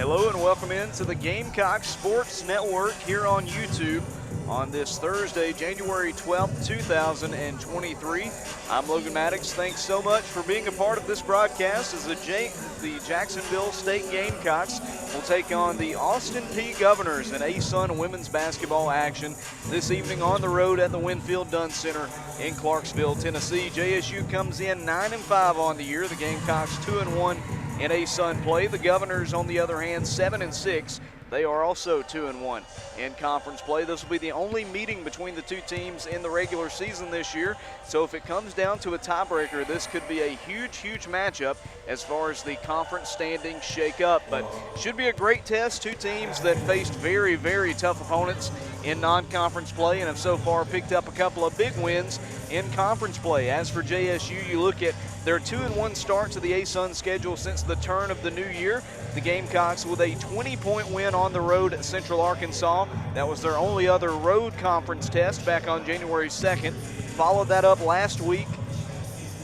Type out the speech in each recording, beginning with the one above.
Hello and welcome into the Gamecocks Sports Network here on YouTube on this Thursday, January 12th, 2023. I'm Logan Maddox. Thanks so much for being a part of this broadcast as the Jacksonville State Gamecocks will take on the Austin Peay Governors in ASUN women's basketball action this evening on the road at the Winfield Dunn Center in Clarksville, Tennessee. JSU comes in 9-5 on the year. The Gamecocks 2-1 in ASUN play. The Governors, on the other hand, 7-6. They are also 2-1 in conference play. This will be the only meeting between the two teams in the regular season this year. So if it comes down to a tiebreaker, this could be a huge, huge matchup as far as the conference standings shake up. But should be a great test. Two teams that faced very, very tough opponents in non-conference play and have so far picked up a couple of big wins in conference play. As for JSU, you look at their 2-1 start to the ASUN schedule since the turn of the new year. The Gamecocks with a 20-point win on the road at Central Arkansas. That was their only other road conference test back on January 2nd. Followed that up last week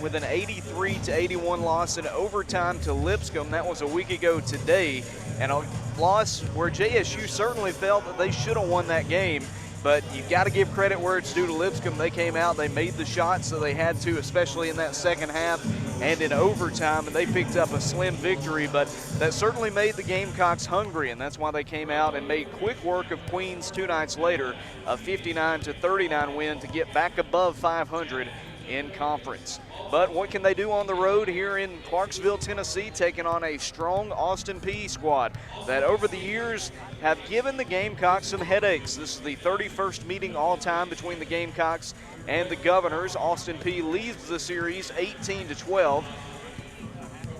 with an 83-81 loss in overtime to Lipscomb. That was a week ago today, and a loss where JSU certainly felt that they should have won that game. But you've got to give credit where it's due to Lipscomb. They came out, they made the shots that they had to, especially in that second half and in overtime, and they picked up a slim victory. But that certainly made the Gamecocks hungry, and that's why they came out and made quick work of Queens 2 nights later, a 59-39 win to get back above 500 in conference. But what can they do on the road here in Clarksville, Tennessee, taking on a strong Austin Peay squad that over the years have given the Gamecocks some headaches. This is the 31st meeting all time between the Gamecocks and the Governors. Austin Peay leads the series 18-12.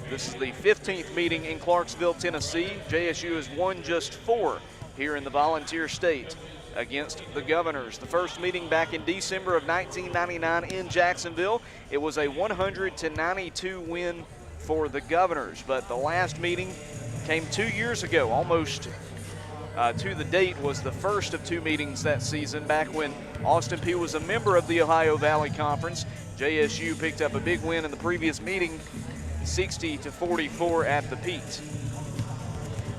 This is the 15th meeting in Clarksville, Tennessee. JSU has won just 4 here in the Volunteer State against the Governors. The first meeting back in December of 1999 in Jacksonville. It was a 100-92 win for the Governors, but the last meeting came 2 years ago, almost to the date was the first of 2 meetings that season, back when Austin Peay was a member of the Ohio Valley Conference. JSU picked up a big win in the previous meeting, 60-44 at the Pete.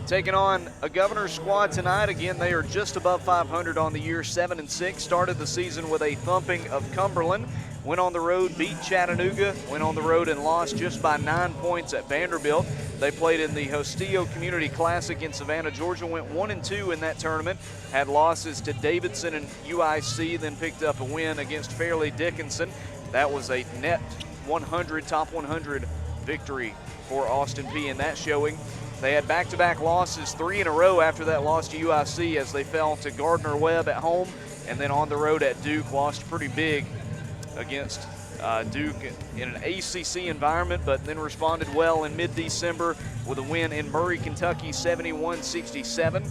Taking on a Governors squad tonight. Again, they are just above 500 on the year, 7-6. Started the season with a thumping of Cumberland. Went on the road, beat Chattanooga. Went on the road and lost just by 9 points at Vanderbilt. They played in the Hostillo Community Classic in Savannah, Georgia. Went 1-2 in that tournament. Had losses to Davidson and UIC, then picked up a win against Fairleigh Dickinson. That was a net 100, top 100 victory for Austin Peay in that showing. They had back-to-back losses, 3 in a row after that loss to UIC as they fell to Gardner-Webb at home, and then on the road at Duke, lost pretty big against Duke in an ACC environment, but then responded well in mid-December with a win in Murray, Kentucky, 71-67.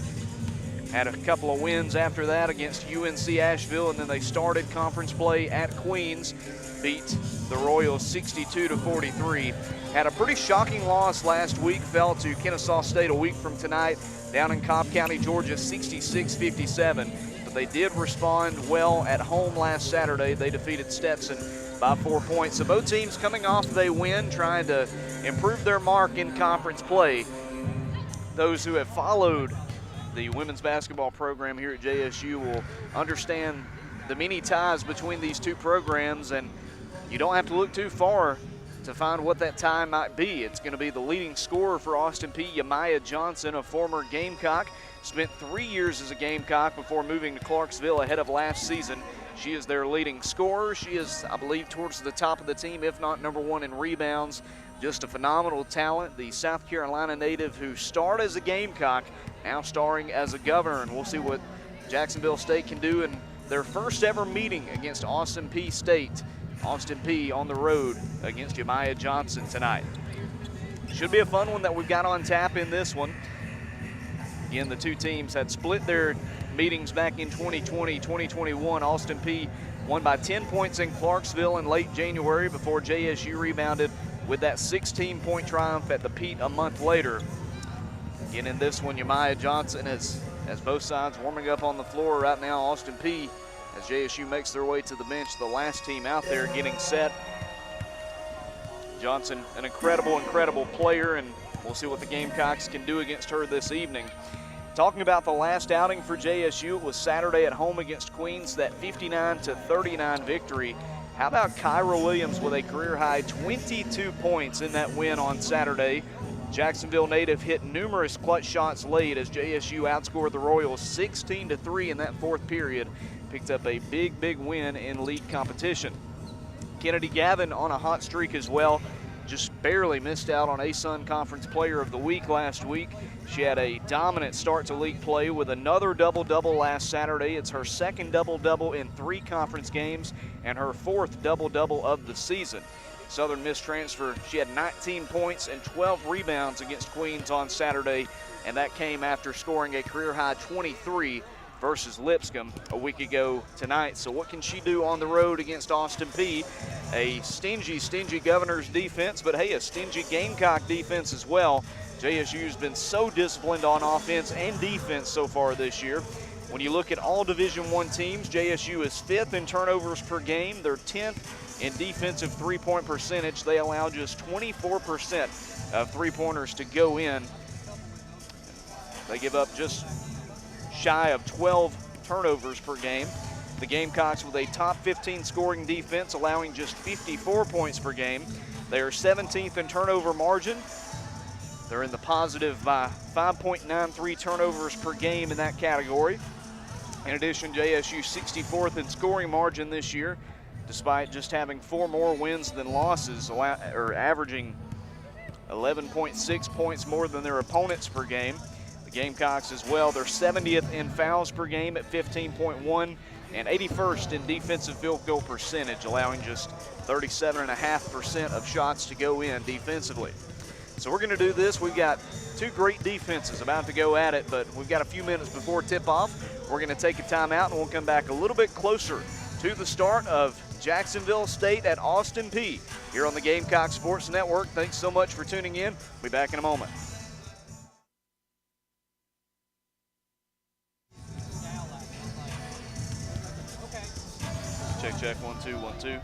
Had a couple of wins after that against UNC Asheville, and then they started conference play at Queens, beat the Royals 62-43. Had a pretty shocking loss last week, fell to Kennesaw State a week from tonight down in Cobb County, Georgia, 66-57. But they did respond well at home last Saturday. They defeated Stetson by 4 points. So both teams coming off a win, trying to improve their mark in conference play. Those who have followed the women's basketball program here at JSU will understand the many ties between these two programs, and you don't have to look too far to find what that tie might be. It's going to be the leading scorer for Austin Peay, Yamaya Johnson, a former Gamecock. Spent 3 years as a Gamecock before moving to Clarksville ahead of last season. She is their leading scorer. She is, I believe, towards the top of the team, if not number 1 in rebounds. Just a phenomenal talent. The South Carolina native who starred as a Gamecock, now starring as a Governor. And we'll see what Jacksonville State can do in their first ever meeting against Austin Peay State. Austin Peay on the road against Yamaya Johnson tonight. Should be a fun one that we've got on tap in this one. Again, the two teams had split their meetings back in 2020, 2021. Austin Peay won by 10 points in Clarksville in late January before JSU rebounded with that 16-point triumph at the Pete a month later. Again, in this one, Yamaya Johnson has both sides warming up on the floor right now. Austin Peay, as JSU makes their way to the bench, the last team out there getting set. Johnson, an incredible player, and We'll see what the Gamecocks can do against her this evening. Talking about the last outing for JSU, it was Saturday at home against Queens, that 59-39 victory. How about Kyra Williams with a career-high 22 points in that win on Saturday? Jacksonville native hit numerous clutch shots late as JSU outscored the Royals 16-3 in that fourth period. Picked up a big win in league competition. Kennedy Gavin on a hot streak as well. Just barely missed out on ASUN Conference Player of the Week last week. She had a dominant start to league play with another double-double last Saturday. It's her second double-double in 3 conference games and her 4th double-double of the season. Southern Miss transfer, she had 19 points and 12 rebounds against Queens on Saturday, and that came after scoring a career-high 23 versus Lipscomb a week ago tonight. So what can she do on the road against Austin Peay? A stingy Governor's defense, but hey, a stingy Gamecock defense as well. JSU's been so disciplined on offense and defense so far this year. When you look at all Division I teams, JSU is 5th in turnovers per game. They're 10th in defensive three-point percentage. They allow just 24% of three-pointers to go in. They give up just shy of 12 turnovers per game. The Gamecocks with a top 15 scoring defense, allowing just 54 points per game. They are 17th in turnover margin. They're in the positive by 5.93 turnovers per game in that category. In addition, JSU 64th in scoring margin this year, despite just having 4 more wins than losses, or averaging 11.6 points more than their opponents per game. The Gamecocks as well, they're 70th in fouls per game at 15.1 and 81st in defensive field goal percentage, allowing just 37.5% of shots to go in defensively. So we're going to do this. We've got 2 great defenses about to go at it, but we've got a few minutes before tip-off. We're going to take a timeout, and we'll come back a little bit closer to the start of Jacksonville State at Austin Peay here on the Gamecock Sports Network. Thanks so much for tuning in. We'll be back in a moment. Check, 1, 2, 1, 2.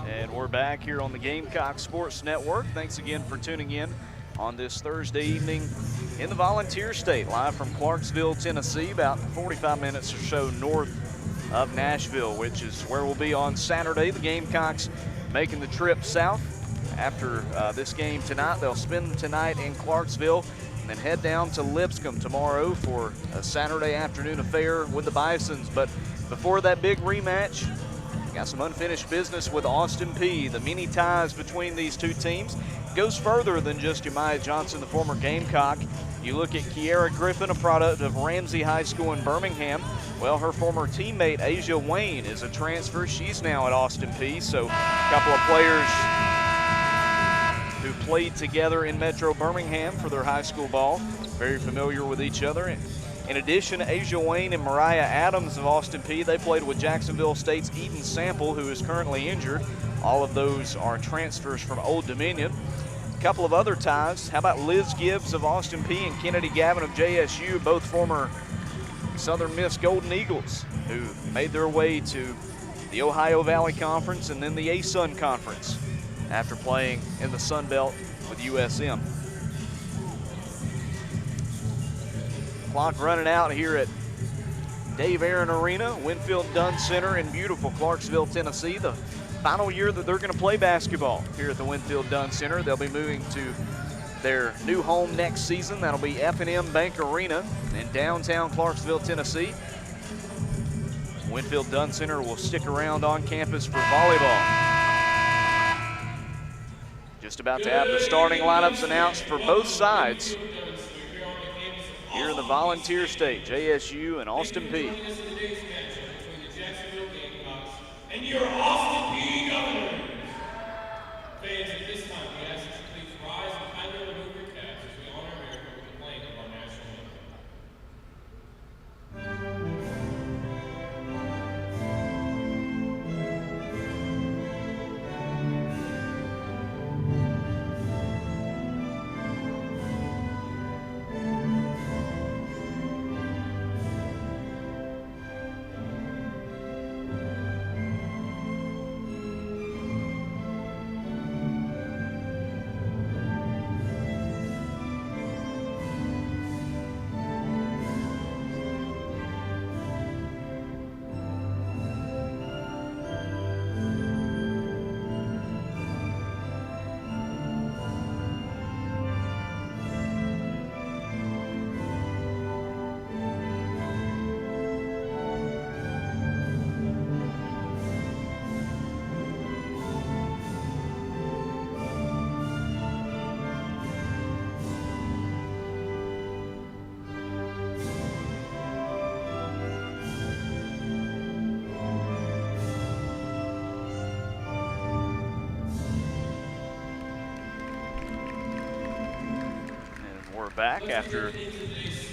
And we're back here on the Gamecock Sports Network. Thanks again for tuning in on this Thursday evening in the Volunteer State, live from Clarksville, Tennessee, about 45 minutes or so north of Nashville, which is where we'll be on Saturday. The Gamecocks making the trip south. After this game tonight, they'll spend tonight in Clarksville and then head down to Lipscomb tomorrow for a Saturday afternoon affair with the Bisons. But before that big rematch, got some unfinished business with Austin Peay. The many ties between these two teams goes further than just Jemiah Johnson, the former Gamecock. You look at Kiera Griffin, a product of Ramsey High School in Birmingham. Well, her former teammate, Asia Wayne, is a transfer. She's now at Austin Peay. So a couple of players who played together in Metro Birmingham for their high school ball, very familiar with each other. In addition, Asia Wayne and Mariah Adams of Austin Peay, they played with Jacksonville State's Eden Sample, who is currently injured. All of those are transfers from Old Dominion. A couple of other ties. How about Liz Gibbs of Austin Peay and Kennedy Gavin of JSU, both former Southern Miss Golden Eagles, who made their way to the Ohio Valley Conference and then the ASUN Conference after playing in the Sun Belt with USM. Clock running out here at Dave Aaron Arena, Winfield Dunn Center in beautiful Clarksville, Tennessee. The final year that they're going to play basketball here at the Winfield Dunn Center. They'll be moving to their new home next season. That'll be F&M Bank Arena in downtown Clarksville, Tennessee. Winfield Dunn Center will stick around on campus for volleyball. Just about to have the starting lineups announced for both sides here in the Volunteer State, JSU and Austin Peay. And your Austin Peay Governor. Fans, at this time, we ask that you please rise and kindly remove your caps as we honor America with the playing of our national anthem. Back after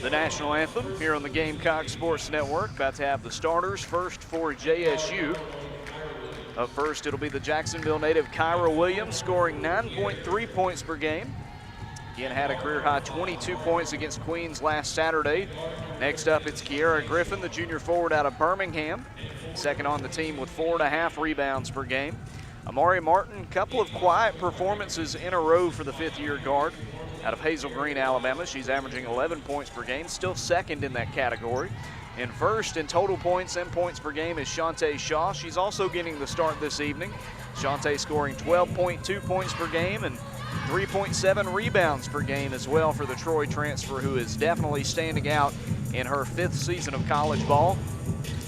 the national anthem here on the Gamecock Sports Network. About to have the starters first for JSU. Up first, it'll be the Jacksonville native Kyra Williams, scoring 9.3 points per game. Again, had a career-high 22 points against Queens last Saturday. Next up, it's Kiera Griffin, the junior forward out of Birmingham. Second on the team with 4.5 rebounds per game. Amari Martin, couple of quiet performances in a row for the fifth-year guard out of Hazel Green, Alabama. She's averaging 11 points per game, still second in that category. And first in total points and points per game is Shantae Shaw. She's also getting the start this evening. Shantae scoring 12.2 points per game and 3.7 rebounds per game as well for the Troy transfer, who is definitely standing out in her fifth season of college ball.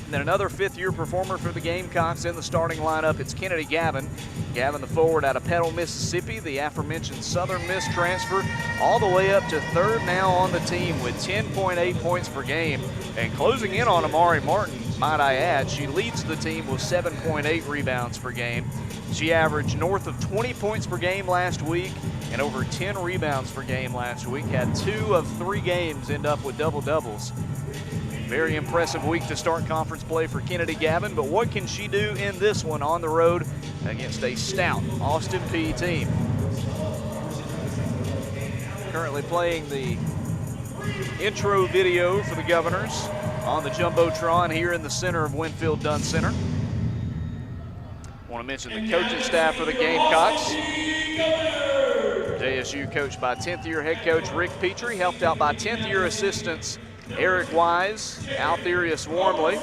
And then another fifth-year performer for the Gamecocks in the starting lineup, it's Kennedy Gavin. Gavin, the forward out of Petal, Mississippi, the aforementioned Southern Miss transfer, all the way up to third now on the team with 10.8 points per game. And closing in on Amari Martin, might I add, she leads the team with 7.8 rebounds per game. She averaged north of 20 points per game last week and over 10 rebounds per game last week. Had 2 of 3 games end up with double-doubles. Very impressive week to start conference play for Kennedy Gavin, but what can she do in this one on the road against a stout Austin Peay team? Currently playing the intro video for the Governors on the Jumbotron here in the center of Winfield Dunn Center. Want to mention the coaching staff for the Gamecocks. JSU coached by 10th-year head coach Rick Petrie, helped out by 10th-year assistants Eric Wise, Altherius Warmley,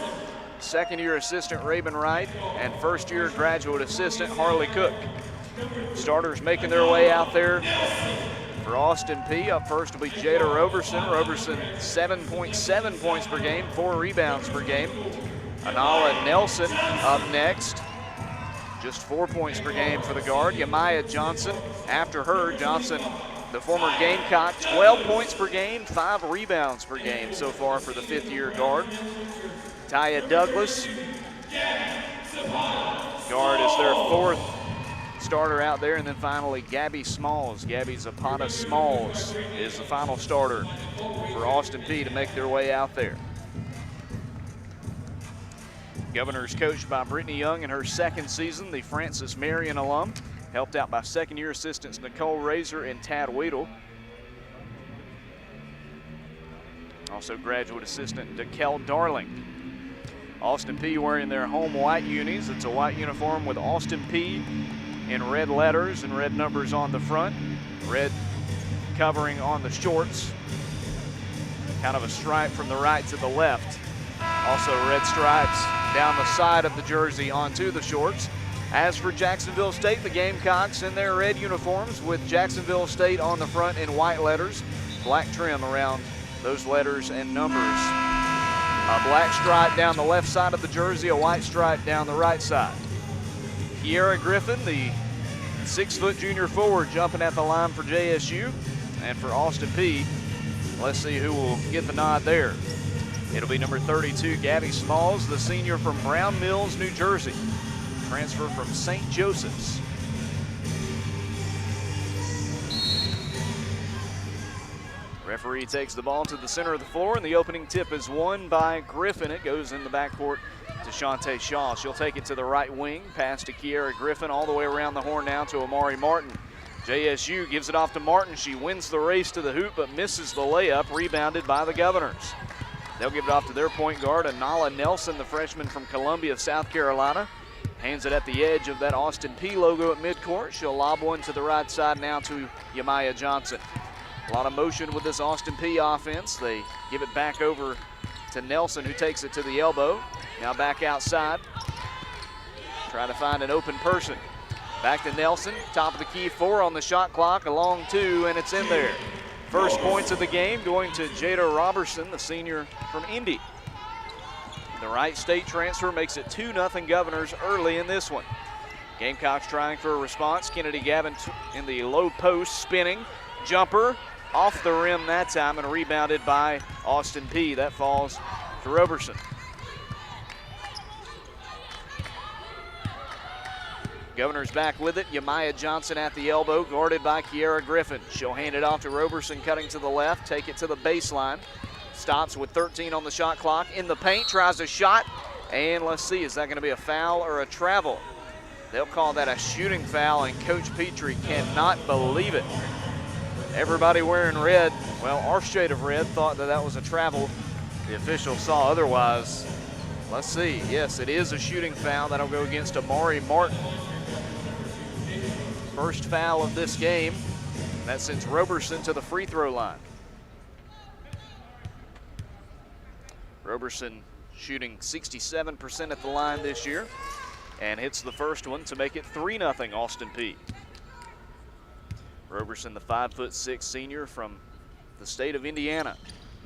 second-year assistant Raven Wright, and first-year graduate assistant Harley Cook. Starters making their way out there for Austin Peay. Up first will be Jada Roberson. Roberson 7.7 points per game, 4 rebounds per game. Anala Nelson up next. Just 4 points per game for the guard. Yamaya Johnson after her. Johnson, the former Gamecock, 12 points per game, 5 rebounds per game so far for the 5th-year guard. Taya Douglas, guard, is their 4th starter out there. And then finally Gabby Smalls. Gabby Zapata Smalls is the final starter for Austin Peay to make their way out there. Governors coached by Brittany Young in her 2nd season, the Francis Marion alum, helped out by 2nd-year assistants Nicole Razor and Tad Weedle. Also graduate assistant DeKel Darling. Austin Peay wearing their home white unis. It's a white uniform with Austin Peay in red letters and red numbers on the front, red covering on the shorts, kind of a stripe from the right to the left. Also red stripes down the side of the jersey onto the shorts. As for Jacksonville State, the Gamecocks in their red uniforms with Jacksonville State on the front in white letters, black trim around those letters and numbers. A black stripe down the left side of the jersey, a white stripe down the right side. Kiera Griffin, the 6-foot junior forward, jumping at the line for JSU. And for Austin Peay, let's see who will get the nod there. It'll be number 32, Gabby Smalls, the senior from Brown Mills, New Jersey. Transfer from St. Joseph's. Referee takes the ball to the center of the floor, and the opening tip is won by Griffin. It goes in the backcourt to Shantae Shaw. She'll take it to the right wing, pass to Kiera Griffin, all the way around the horn now to Amari Martin. JSU gives it off to Martin. She wins the race to the hoop, but misses the layup, rebounded by the Governors. They'll give it off to their point guard, Anala Nelson, the freshman from Columbia, South Carolina. Hands it at the edge of that Austin Peay logo at midcourt. She'll lob one to the right side now to Yamaya Johnson. A lot of motion with this Austin Peay offense. They give it back over to Nelson, who takes it to the elbow. Now back outside. Try to find an open person. Back to Nelson, top of the key, 4 on the shot clock, a long 2, and it's in there. First points of the game going to Jada Roberson, the senior from Indy. The Wright State transfer makes it 2-0 Governors early in this one. Gamecocks trying for a response. Kennedy Gavin in the low post, spinning. Jumper off the rim that time and rebounded by Austin Peay. That falls to Roberson. Governors back with it. Yamaya Johnson at the elbow, guarded by Kiera Griffin. She'll hand it off to Roberson, cutting to the left, take it to the baseline. Stops with 13 on the shot clock. In the paint, tries a shot. And let's see, is that going to be a foul or a travel? They'll call that a shooting foul, and Coach Petrie cannot believe it. Everybody wearing red, well, our shade of red, thought that that was a travel. The official saw otherwise. Let's see. Yes, it is a shooting foul. That'll go against Amari Martin. First foul of this game. That sends Roberson to the free throw line. Roberson shooting 67% at the line this year and hits the first one to make it 3-0 Austin Peay. Roberson, the 5'6" senior from the state of Indiana.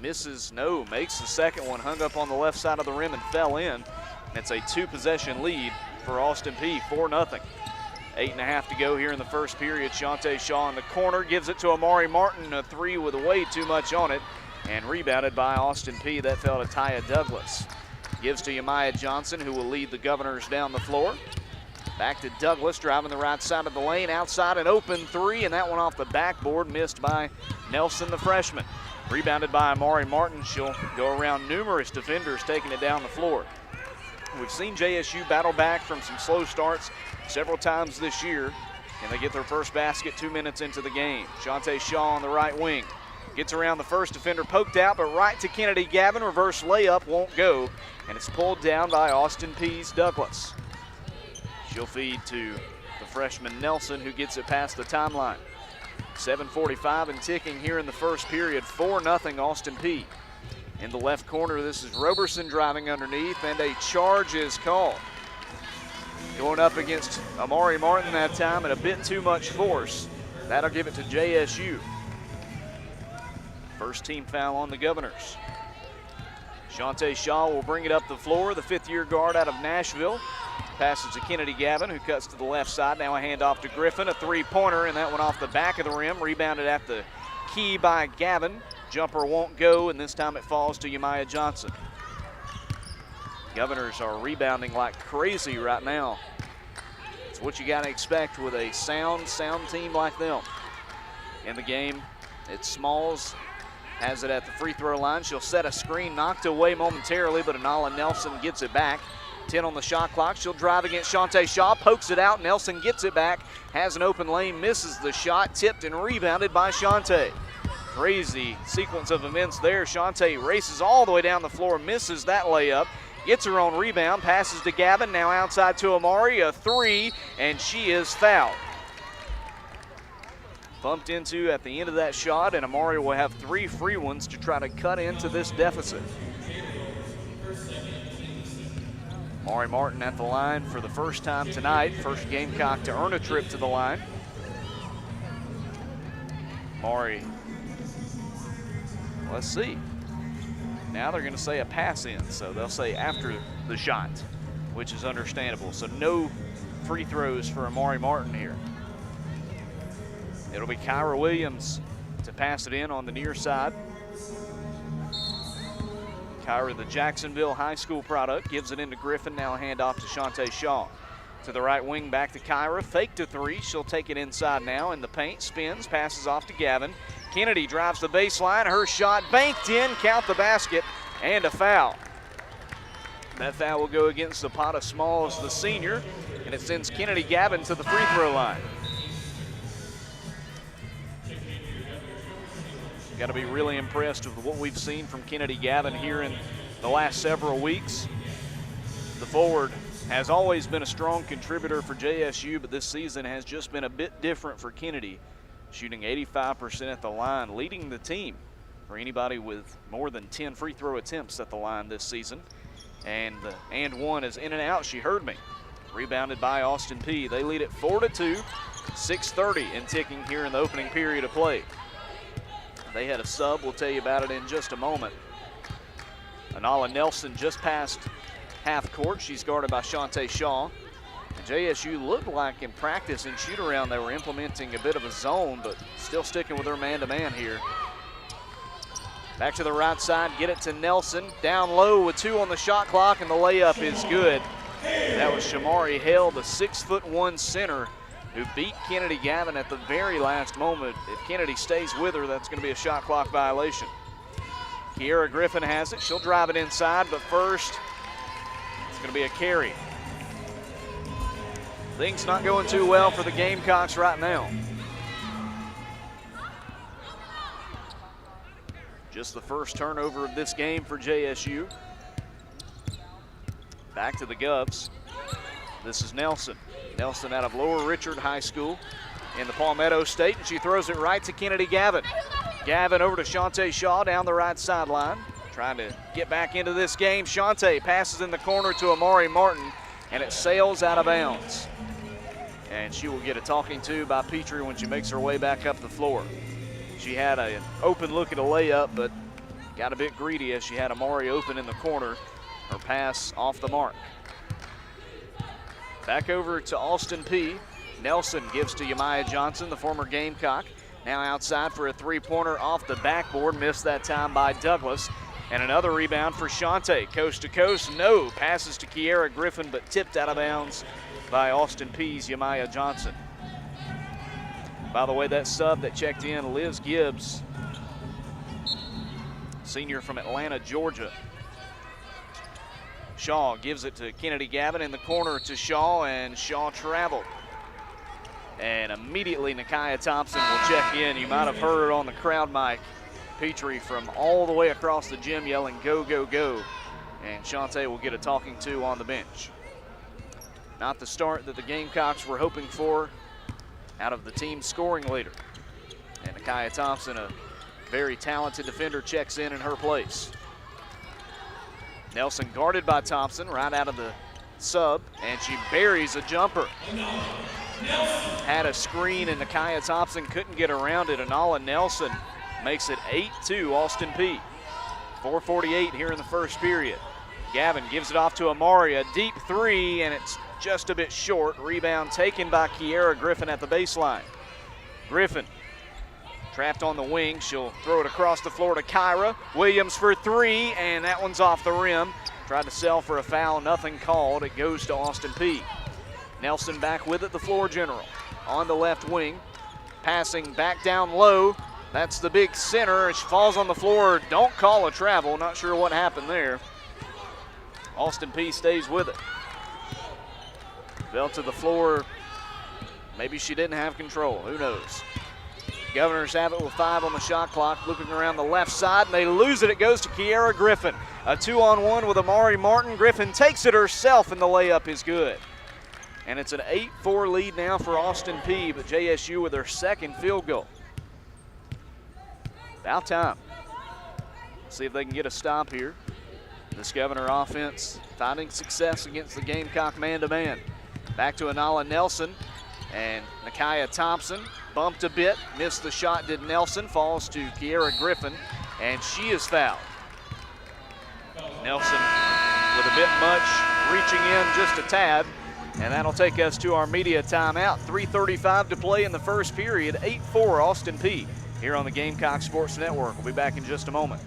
Misses, no, makes the second one, hung up on the left side of the rim and fell in. And it's a 2-possession lead for Austin Peay, 4-0. 8.5 to go here in the first period. Shantae Shaw in the corner, gives it to Amari Martin, a 3 with way too much on it, and rebounded by Austin Peay. That fell to Taya Douglas. Gives to Yamaya Johnson, who will lead the Governors down the floor. Back to Douglas, driving the right side of the lane, outside an open 3, and that one off the backboard, missed by Nelson, the freshman. Rebounded by Amari Martin. She'll go around numerous defenders, taking it down the floor. We've seen JSU battle back from some slow starts several times this year, and they get their first basket 2 minutes into the game. Shantae Shaw on the right wing. Gets around the first defender, poked out, but right to Kennedy Gavin. Reverse layup won't go, and it's pulled down by Austin Peay's Douglas. She'll feed to the freshman Nelson, who gets it past the timeline. 7:45 and ticking here in the first period. 4-0 Austin Peay. In the left corner, this is Roberson driving underneath, and a charge is called. Going up against Amari Martin that time at a bit too much force. That'll give it to JSU. First team foul on the Governors. Shantae Shaw will bring it up the floor, the fifth-year guard out of Nashville. Passes to Kennedy Gavin, who cuts to the left side. Now a handoff to Griffin, a three-pointer, and that one off the back of the rim. Rebounded at the key by Gavin. Jumper won't go, and this time it falls to Yamiah Johnson. Governors are rebounding like crazy right now. It's what you got to expect with a sound team like them. In the game, it's Smalls. Has it at the free throw line. She'll set a screen, knocked away momentarily, but Anala Nelson gets it back. 10 on the shot clock. She'll drive against Shantae Shaw, pokes it out. Nelson gets it back, has an open lane, misses the shot, tipped and rebounded by Shantae. Crazy sequence of events there. Shantae races all the way down the floor, misses that layup, gets her own rebound, passes to Gavin, now outside to Amari, a three, and she is fouled. Bumped into at the end of that shot, and Amari will have 3 free ones to try to cut into this deficit. Amari Martin at the line for the first time tonight. First Gamecock to earn a trip to the line. Amari, let's see. Now they're gonna say a pass in, so they'll say after the shot, which is understandable. So no free throws for Amari Martin here. It'll be Kyra Williams to pass it in on the near side. Kyra, the Jacksonville High School product, gives it into Griffin. Now a handoff to Shantae Shaw. To the right wing, back to Kyra. Fake to three. She'll take it inside now in the paint. Spins, passes off to Gavin. Kennedy drives the baseline. Her shot banked in. Count the basket and a foul. That foul will go against Zapata Smalls, the senior, and it sends Kennedy Gavin to the free throw line. Got to be really impressed with what we've seen from Kennedy Gavin here in the last several weeks. The forward has always been a strong contributor for JSU, but this season has just been a bit different for Kennedy, shooting 85% at the line, leading the team for anybody with more than 10 free throw attempts at the line this season. And the and one is in and out. She heard me. Rebounded by Austin Peay. They lead it 4-2, 6:30 and ticking here in the opening period of play. They had a sub. We'll tell you about it in just a moment. Anala Nelson just passed half court. She's guarded by Shantae Shaw. And JSU looked like in practice and shoot around they were implementing a bit of a zone, but still sticking with their man-to-man here. Back to the right side, get it to Nelson. Down low with 2 on the shot clock, and the layup is good. That was Shamari Hale, the 6'1" center, who beat Kennedy Gavin at the very last moment. If Kennedy stays with her, that's going to be a shot clock violation. Kiera Griffin has it. She'll drive it inside, but first, it's going to be a carry. Things not going too well for the Gamecocks right now. Just the first turnover of this game for JSU. Back to the Govs. This is Nelson. Nelson out of Lower Richard High School in the Palmetto State, and she throws it right to Kennedy Gavin. Gavin over to Shantae Shaw down the right sideline, trying to get back into this game. Shantae passes in the corner to Amari Martin, and it sails out of bounds. And she will get a talking to by Petrie when she makes her way back up the floor. She had an open look at a layup, but got a bit greedy as she had Amari open in the corner. Her pass off the mark. Back over to Austin Peay. Nelson gives to Yamiah Johnson, the former Gamecock. Now outside for a three-pointer off the backboard. Missed that time by Douglas. And another rebound for Shantae. Coast to coast, no. Passes to Kiera Griffin, but tipped out of bounds by Austin Peay's Yamiah Johnson. By the way, that sub that checked in, Liz Gibbs, senior from Atlanta, Georgia. Shaw gives it to Kennedy Gavin in the corner to Shaw, and Shaw traveled. And immediately Nakia Thompson will check in. You might have heard it on the crowd mic. Petrie from all the way across the gym yelling, "Go, go, go." And Shantae will get a talking to on the bench. Not the start that the Gamecocks were hoping for out of the team scoring leader. Nakia Thompson, a very talented defender, checks in her place. Nelson guarded by Thompson right out of the sub, and she buries a jumper. Had a screen, and Nakia Thompson couldn't get around it. Anala Nelson makes it 8-2 Austin Peay. 4:48 here in the first period. Gavin gives it off to Amari, a deep three, and it's just a bit short. Rebound taken by Kiera Griffin at the baseline. Griffin trapped on the wing. She'll throw it across the floor to Kyra. Williams for three, and that one's off the rim. Tried to sell for a foul, nothing called. It goes to Austin Peay. Nelson back with it, the floor general. On the left wing, passing back down low. That's the big center. She falls on the floor. Don't call a travel. Not sure what happened there. Austin Peay stays with it. Fell to the floor. Maybe she didn't have control. Who knows? Governors have it with 5 on the shot clock. Looping around the left side, and they lose it. It goes to Kiera Griffin. A 2-on-1 with Amari Martin. Griffin takes it herself, and the layup is good. And it's an 8-4 lead now for Austin Peay, but JSU with their second field goal. About time. See if they can get a stop here. This Governor offense finding success against the Gamecock man-to-man. Back to Anala Nelson, and Nakia Thompson bumped a bit, missed the shot, did Nelson, falls to Kiera Griffin, and she is fouled. Nelson with a bit much, reaching in just a tad, and that'll take us to our media timeout. 3:35 to play in the first period, 8-4 Austin Peay here on the Gamecock Sports Network. We'll be back in just a moment.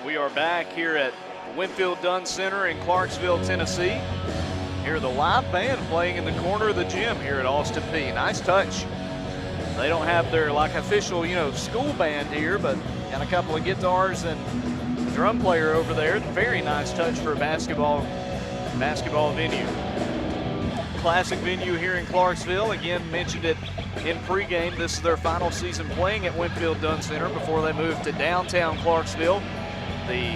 We are back here at Winfield Dunn Center in Clarksville, Tennessee. Hear the live band playing in the corner of the gym here at Austin Peay. Nice touch. They don't have their official, school band here, but got a couple of guitars and a drum player over there. Very nice touch for a basketball venue. Classic venue here in Clarksville. Again, mentioned it in pregame. This is their final season playing at Winfield Dunn Center before they move to downtown Clarksville. The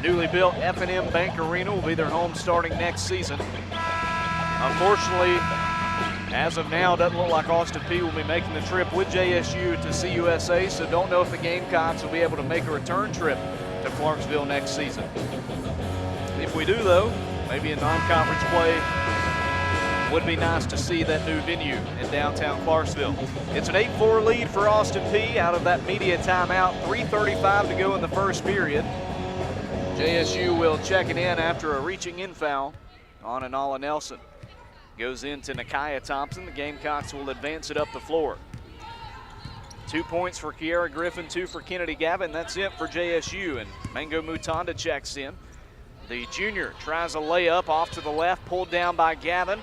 newly built F&M Bank Arena will be their home starting next season. Unfortunately, as of now, it doesn't look like Austin Peay will be making the trip with JSU to CUSA, so don't know if the Gamecocks will be able to make a return trip to Clarksville next season. If we do, though, maybe in non-conference play, would be nice to see that new venue in downtown Clarksville. It's an 8-4 lead for Austin Peay out of that media timeout. 3:35 to go in the first period. JSU will check it in after a reaching in foul on Anala Nelson. Goes into Nakia Thompson. The Gamecocks will advance it up the floor. 2 points for Kiara Griffin, 2 for Kennedy Gavin. That's it for JSU, and Mango Mutanda checks in. The junior tries a layup off to the left, pulled down by Gavin.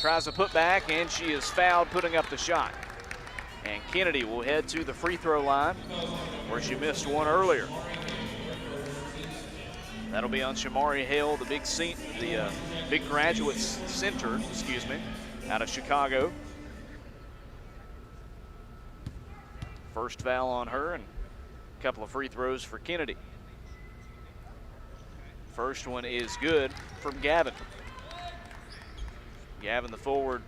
Tries to put back, and she is fouled putting up the shot. And Kennedy will head to the free throw line where she missed one earlier. That'll be on Shamari Hale, the big graduate center, out of Chicago. First foul on her and a couple of free throws for Kennedy. First one is good from Gavin. Gavin, the forward,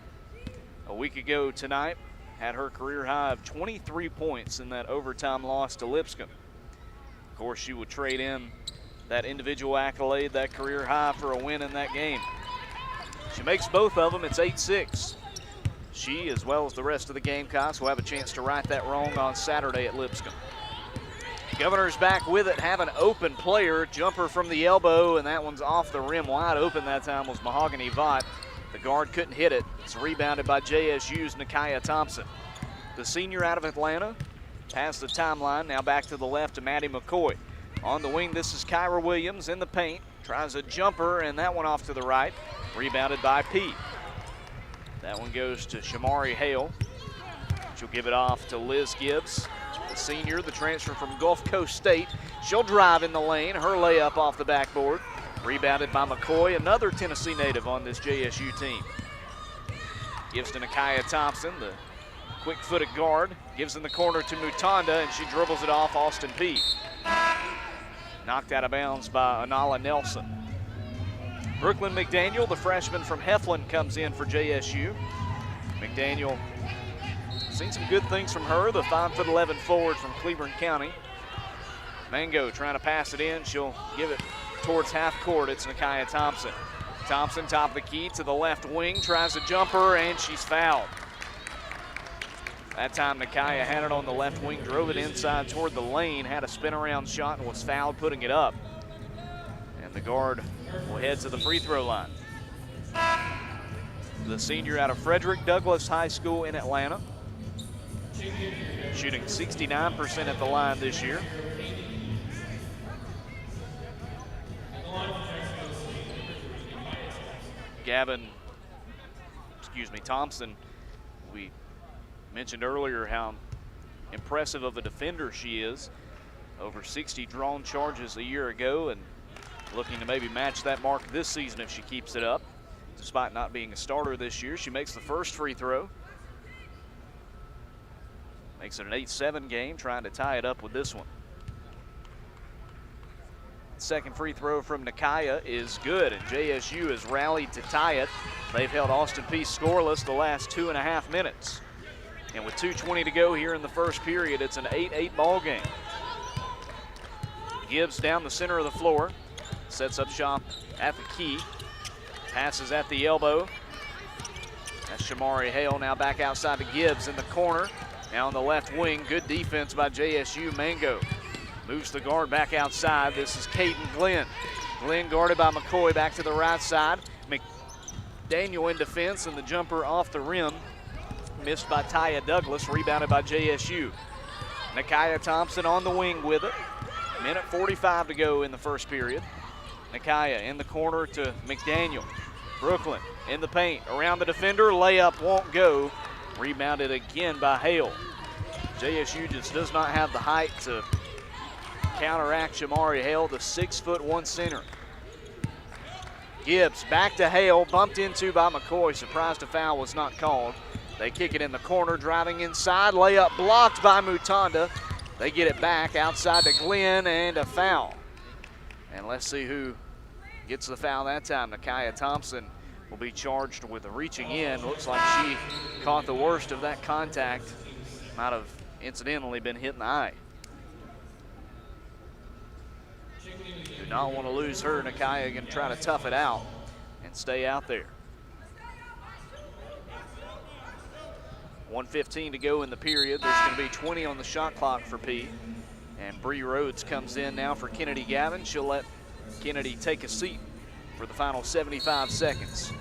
a week ago tonight, had her career high of 23 points in that overtime loss to Lipscomb. Of course, she would trade in that individual accolade, that career high, for a win in that game. She makes both of them. It's 8-6. She, as well as the rest of the Gamecocks, will have a chance to right that wrong on Saturday at Lipscomb. Governor's back with it, have an open player, jumper from the elbow, and that one's off the rim. Wide open that time was Mahogany Vaught. The guard couldn't hit it. It's rebounded by JSU's Nakia Thompson. The senior out of Atlanta has the timeline. Now back to the left to Maddie McCoy. On the wing, this is Kyra Williams in the paint. Tries a jumper, and that one off to the right. Rebounded by P. That one goes to Shamari Hale. She'll give it off to Liz Gibbs, the senior, the transfer from Gulf Coast State. She'll drive in the lane. Her layup off the backboard. Rebounded by McCoy, another Tennessee native on this JSU team. Gives to Nakia Thompson, the quick-footed guard. Gives in the corner to Mutanda, and she dribbles it off Austin Peay. Knocked out of bounds by Anala Nelson. Brooklyn McDaniel, the freshman from Heflin, comes in for JSU. McDaniel, seen some good things from her, the 5'11" forward from Cleveland County. Mango trying to pass it in. She'll give it towards half court. It's Nakia Thompson. Thompson, top of the key to the left wing, tries a jumper, and she's fouled. That time Nakia had it on the left wing, drove it inside toward the lane, had a spin around shot and was fouled putting it up. And the guard will head to the free throw line. The senior out of Frederick Douglass High School in Atlanta. Shooting 69% at the line this year. Thompson, we mentioned earlier how impressive of a defender she is. Over 60 drawn charges a year ago, and looking to maybe match that mark this season if she keeps it up. Despite not being a starter this year, she makes the first free throw. Makes it an 8-7 game, trying to tie it up with this one. Second free throw from Nakia is good, and JSU has rallied to tie it. They've held Austin Peay scoreless the last 2.5 minutes. And with 2:20 to go here in the first period, it's an 8-8 ball game. Gibbs down the center of the floor, sets up shop at the key, passes at the elbow. That's Shamari Hale now back outside to Gibbs in the corner. Now on the left wing, good defense by JSU. Mango moves the guard back outside. This is Caden Glenn. Glenn guarded by McCoy back to the right side. McDaniel in defense, and the jumper off the rim. Missed by Taya Douglas, rebounded by JSU. Nakia Thompson on the wing with it. Minute 45 to go in the first period. Nakia in the corner to McDaniel. Brooklyn in the paint, around the defender, layup won't go. Rebounded again by Hale. JSU just does not have the height to counteract Shamari Hale, the 6'1" center. Gibbs back to Hale, bumped into by McCoy. Surprised a foul was not called. They kick it in the corner, driving inside, layup blocked by Mutanda. They get it back outside to Glenn, and a foul. And let's see who gets the foul that time. Nakia Thompson will be charged with reaching in. Looks like she caught the worst of that contact. Might have incidentally been hit in the eye. Do not want to lose her. Nakia going to try to tough it out and stay out there. 1:15 to go in the period. There's going to be 20 on the shot clock for P. And Bree Rhodes comes in now for Kennedy Gavin. She'll let Kennedy take a seat for the final 75 seconds.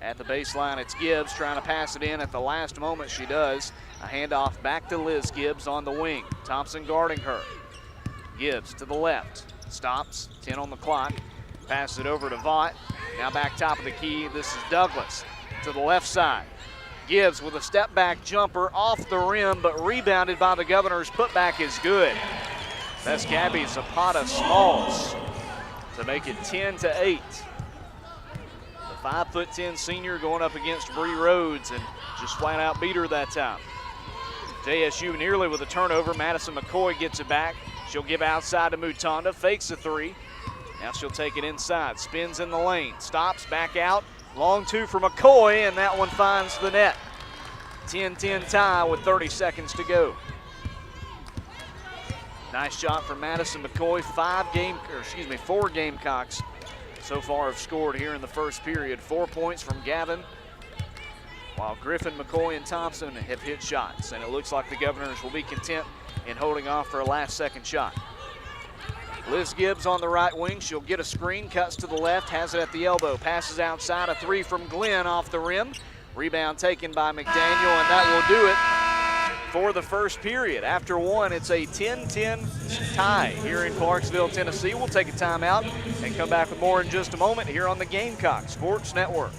At the baseline, it's Gibbs trying to pass it in. At the last moment, she does. A handoff back to Liz Gibbs on the wing. Thompson guarding her. Gibbs to the left. Stops. 10 on the clock. Passes it over to Vaught. Now back top of the key. This is Douglas to the left side. Gibbs with a step back jumper off the rim, but rebounded by the Governors. Putback is good. That's Gabby Zapata Smalls to make it 10-8. The 5'10" senior going up against Bree Rhodes and just flat out beat her that time. JSU nearly with a turnover. Madison McCoy gets it back. She'll give outside to Mutanda, fakes the three. Now she'll take it inside, spins in the lane, stops, back out. Long two for McCoy, and that one finds the net. 10-10 tie with 30 seconds to go. Nice shot from Madison McCoy. 4 Gamecocks so far have scored here in the first period. 4 points from Gavin, while Griffin, McCoy, and Thompson have hit shots. And it looks like the Governors will be content in holding off for a last-second shot. Liz Gibbs on the right wing. She'll get a screen, cuts to the left, has it at the elbow, passes outside. A three from Glenn off the rim. Rebound taken by McDaniel, and that will do it for the first period. After one, it's a 10-10 tie here in Clarksville, Tennessee. We'll take a timeout and come back with more in just a moment here on the Gamecock Sports Network.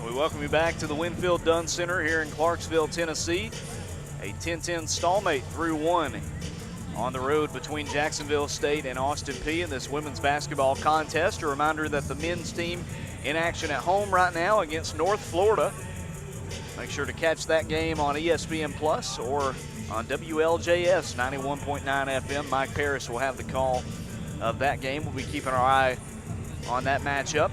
We welcome you back to the Winfield Dunn Center here in Clarksville, Tennessee. A 10-10 stalemate through one on the road between Jacksonville State and Austin Peay in this women's basketball contest. A reminder that the men's team in action at home right now against North Florida. Make sure to catch that game on ESPN Plus or on WLJS 91.9 FM. Mike Parris will have the call of that game. We'll be keeping our eye on that matchup.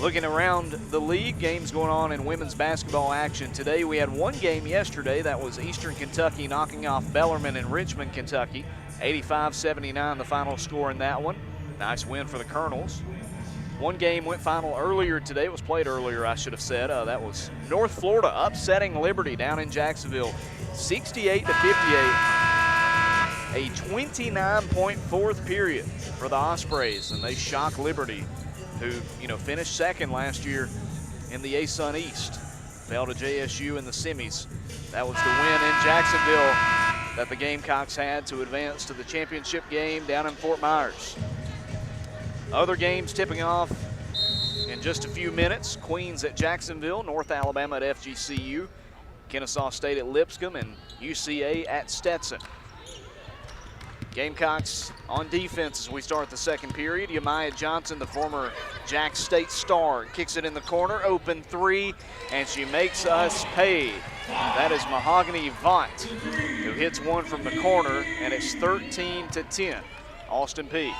Looking around the league, games going on in women's basketball action today. We had one game yesterday. That was Eastern Kentucky knocking off Bellarmine in Richmond, Kentucky. 85-79 the final score in that one. Nice win for the Colonels. One game went final earlier today. It was played earlier, I should have said. That was North Florida upsetting Liberty down in Jacksonville, 68-58. A 29-point fourth period for the Ospreys, and they shock Liberty, who finished second last year in the ASUN East. Fell to JSU in the semis. That was the win in Jacksonville that the Gamecocks had to advance to the championship game down in Fort Myers. Other games tipping off in just a few minutes. Queens at Jacksonville, North Alabama at FGCU, Kennesaw State at Lipscomb, and UCA at Stetson. Gamecocks on defense as we start the second period. Yamiah Johnson, the former Jack State star, kicks it in the corner, open three, and she makes us pay. That is Mahogany Vaught, who hits one from the corner, and it's 13-10, Austin Peay.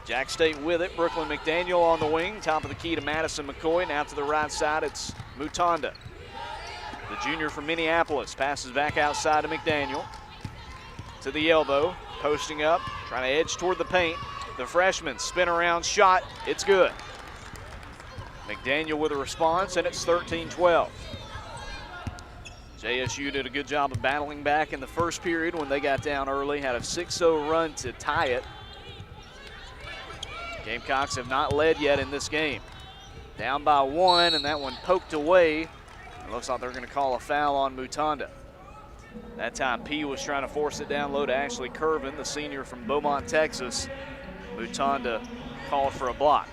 Jack State with it. Brooklyn McDaniel on the wing, top of the key to Madison McCoy. Now to the right side, it's Mutanda. The junior from Minneapolis passes back outside to McDaniel. To the elbow, posting up, trying to edge toward the paint. The freshman spin around shot, it's good. McDaniel with a response, and it's 13-12. JSU did a good job of battling back in the first period when they got down early, had a 6-0 run to tie it. Gamecocks have not led yet in this game. Down by 1, and that one poked away. It looks like they're going to call a foul on Mutanda. That time Peay was trying to force it down low to Ashley Curvin, the senior from Beaumont, Texas. Mutanda called for a block.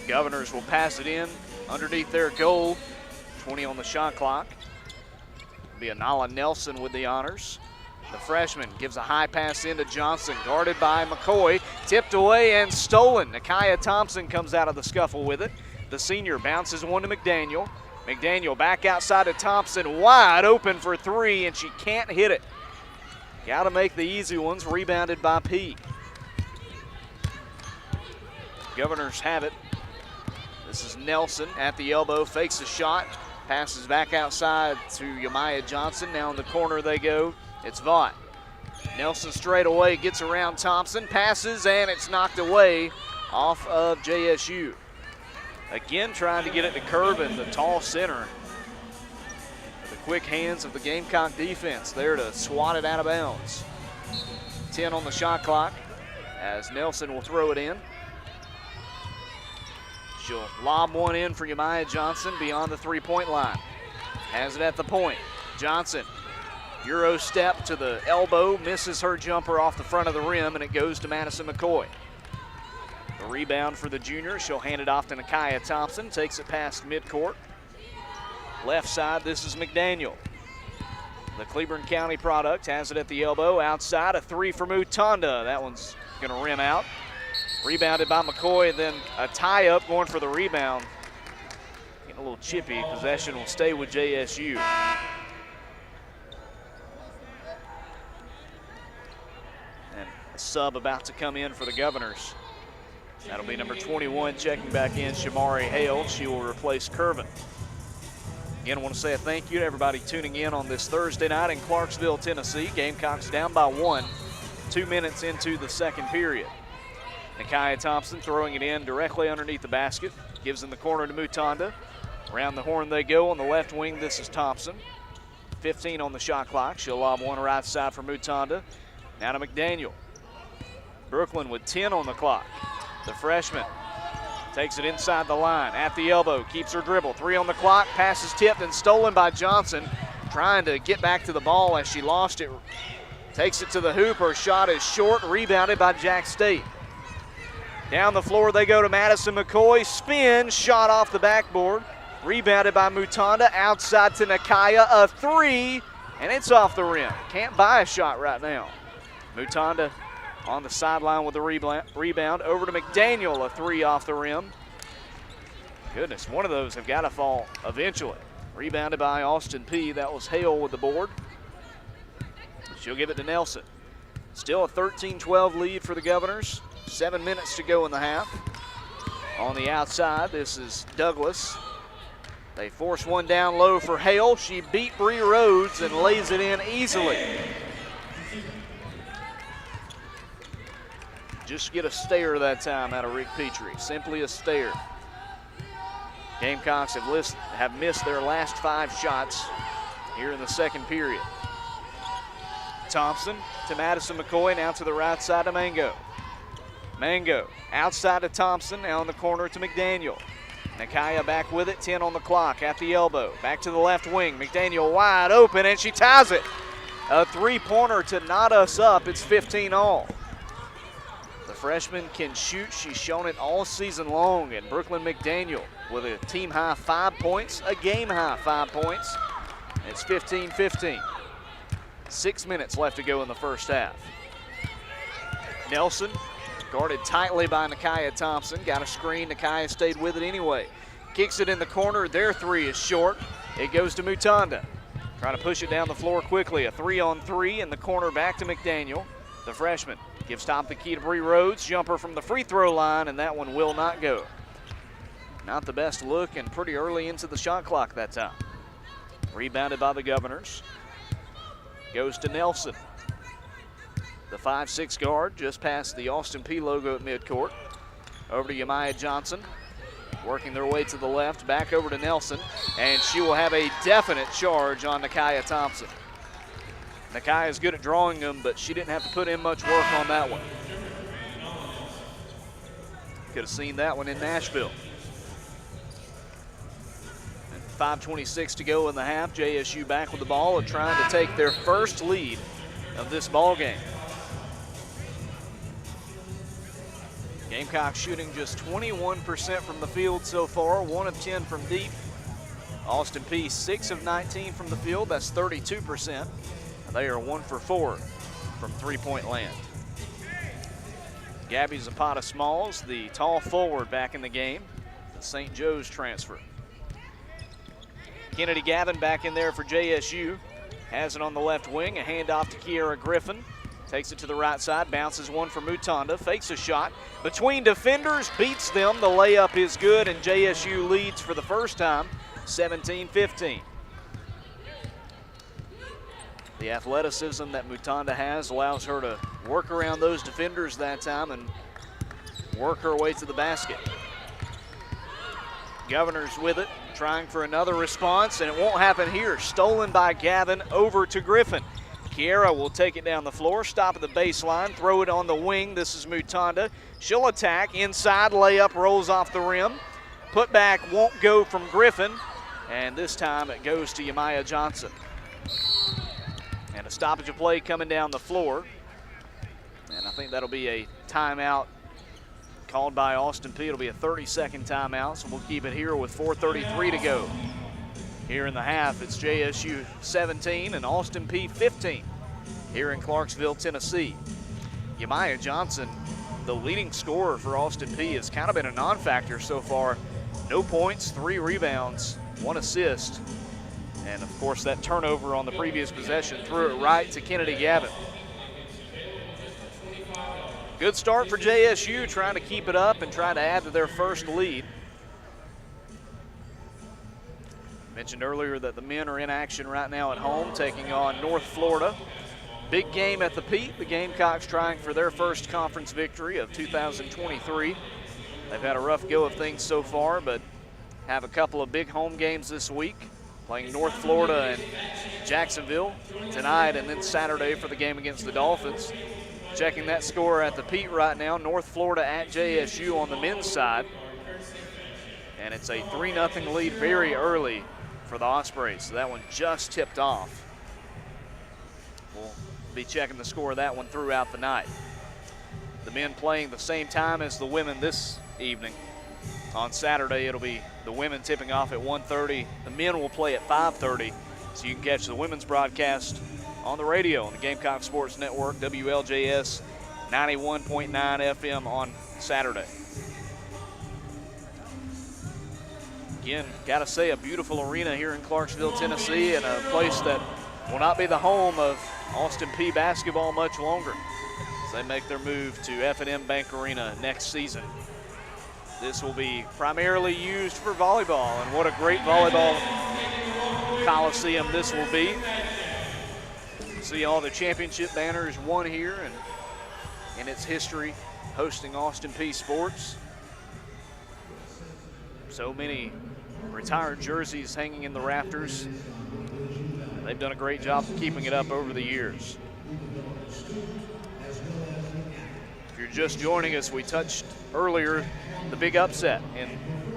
Governors will pass it in underneath their goal. 20 on the shot clock. It'll be Anala Nelson with the honors. The freshman gives a high pass into Johnson, guarded by McCoy, tipped away and stolen. Nakia Thompson comes out of the scuffle with it. The senior bounces one to McDaniel. McDaniel back outside to Thompson, wide open for 3, and she can't hit it. Got to make the easy ones, rebounded by Peay. Governors have it. This is Nelson at the elbow, fakes a shot, passes back outside to Yamaya Johnson. Now in the corner they go. It's Vaught. Nelson straight away, gets around Thompson, passes, and it's knocked away off of JSU. Again, trying to get it to Curvin, the tall center. The quick hands of the Gamecock defense there to swat it out of bounds. 10 on the shot clock as Nelson will throw it in. She'll lob one in for Yamaya Johnson beyond the three-point line. Has it at the point. Johnson, Euro step to the elbow, misses her jumper off the front of the rim, and it goes to Madison McCoy. The rebound for the junior. She'll hand it off to Nakia Thompson, takes it past midcourt. Left side, this is McDaniel. The Cleburne County product has it at the elbow. Outside, a 3 for Mutanda. That one's gonna rim out. Rebounded by McCoy, then a tie-up going for the rebound. Getting a little chippy. Possession will stay with JSU. And a sub about to come in for the Governors. That'll be number 21 checking back in, Shamari Hale. She will replace Curvin. Again, I want to say a thank you to everybody tuning in on this Thursday night in Clarksville, Tennessee. Gamecocks down by 1, 2 minutes into the second period. Nakia Thompson throwing it in directly underneath the basket. Gives in the corner to Mutanda. Around the horn they go on the left wing. This is Thompson. 15 on the shot clock. She'll lob one right side for Mutanda. Now to McDaniel. Brooklyn with 10 on the clock. The freshman takes it inside the line, at the elbow, keeps her dribble. 3 on the clock, pass is tipped and stolen by Johnson. Trying to get back to the ball as she lost it. Takes it to the hoop, her shot is short, rebounded by Jack State. Down the floor they go to Madison McCoy, spin, shot off the backboard. Rebounded by Mutanda, outside to Nakia, a 3, and it's off the rim. Can't buy a shot right now. Mutanda on the sideline with the rebound. Over to McDaniel, a 3 off the rim. Goodness, one of those have got to fall eventually. Rebounded by Austin Peay. That was Hale with the board. She'll give it to Nelson. Still a 13-12 lead for the Governors. 7 minutes to go in the half. On the outside, this is Douglas. They force one down low for Hale. She beat Bree Rhodes and lays it in easily. Just get a stare that time out of Rick Petrie. Simply a stare. Gamecocks have missed their last 5 shots here in the second period. Thompson to Madison McCoy, now to the right side to Mango. Mango outside to Thompson, now in the corner to McDaniel. Nakia back with it, 10 on the clock, at the elbow. Back to the left wing, McDaniel wide open, and she ties it. A 3-pointer to knot us up, it's 15 all. The freshman can shoot, she's shown it all season long, and Brooklyn McDaniel with a team high 5 points, a game high 5 points. It's 15-15. 6 minutes left to go in the first half. Nelson guarded tightly by Nakia Thompson. Got a screen, Nakia stayed with it anyway. Kicks it in the corner, their 3 is short. It goes to Mutanda. Trying to push it down the floor quickly. A 3-on-3 in the corner, back to McDaniel. The freshman gives top the key to Bree Rhodes. Jumper from the free throw line, and that one will not go. Not the best look and pretty early into the shot clock that time. Rebounded by the Governors. Goes to Nelson. The 5'6" guard just past the Austin Peay logo at midcourt. Over to Yamiah Johnson. Working their way to the left, back over to Nelson, and she will have a definite charge on Nakia Thompson. Nakia is good at drawing them, but she didn't have to put in much work on that one. Could have seen that one in Nashville. And 5:26 to go in the half. JSU back with the ball and trying to take their first lead of this ball game. Gamecocks shooting just 21% from the field so far, 1 of 10 from deep. Austin Peay 6 of 19 from the field, that's 32%. They are 1 for 4 from three-point land. Gabby Zapata Smalls, the tall forward back in the game, the St. Joe's transfer. Kennedy Gavin back in there for JSU. Has it on the left wing, a handoff to Kiera Griffin. Takes it to the right side, bounces one for Mutanda, fakes a shot. Between defenders, beats them. The layup is good, and JSU leads for the first time, 17-15. The athleticism that Mutanda has allows her to work around those defenders that time and work her way to the basket. Governors with it, trying for another response, and it won't happen here. Stolen by Gavin over to Griffin. Kiera will take it down the floor, stop at the baseline, throw it on the wing. This is Mutanda. She'll attack, inside layup, rolls off the rim. Put back won't go from Griffin, and this time it goes to Yamiah Johnson. And a stoppage of play coming down the floor. And I think that'll be a timeout called by Austin Peay. It'll be a 30-second timeout, so we'll keep it here with 4:33 to go. Here in the half, it's JSU 17 and Austin Peay 15 here in Clarksville, Tennessee. Yamiah Johnson, the leading scorer for Austin Peay, has kind of been a non-factor so far. No points, 3 rebounds, 1 assist. And of course that turnover on the previous possession threw it right to Kennedy Gavin. Good start for JSU, trying to keep it up and trying to add to their first lead. Mentioned earlier that the men are in action right now at home, taking on North Florida. Big game at the Peay. The Gamecocks trying for their first conference victory of 2023. They've had a rough go of things so far, but have a couple of big home games this week, playing North Florida and Jacksonville tonight, and then Saturday for the game against the Dolphins. Checking that score at the Peay right now, North Florida at JSU on the men's side. And it's a 3-0 lead very early for the Ospreys. So that one just tipped off. We'll be checking the score of that one throughout the night. The men playing the same time as the women this evening. On Saturday, it'll be the women tipping off at 1:30. The men will play at 5:30. So you can catch the women's broadcast on the radio on the Gamecock Sports Network, WLJS 91.9 FM on Saturday. Again, got to say, a beautiful arena here in Clarksville, Tennessee, and a place that will not be the home of Austin Peay basketball much longer as they make their move to F&M Bank Arena next season. This will be primarily used for volleyball, and what a great volleyball coliseum this will be. See all the championship banners won here and in its history hosting Austin Peay sports. So many retired jerseys hanging in the rafters. They've done a great job of keeping it up over the years. If you're just joining us, we touched earlier the big upset in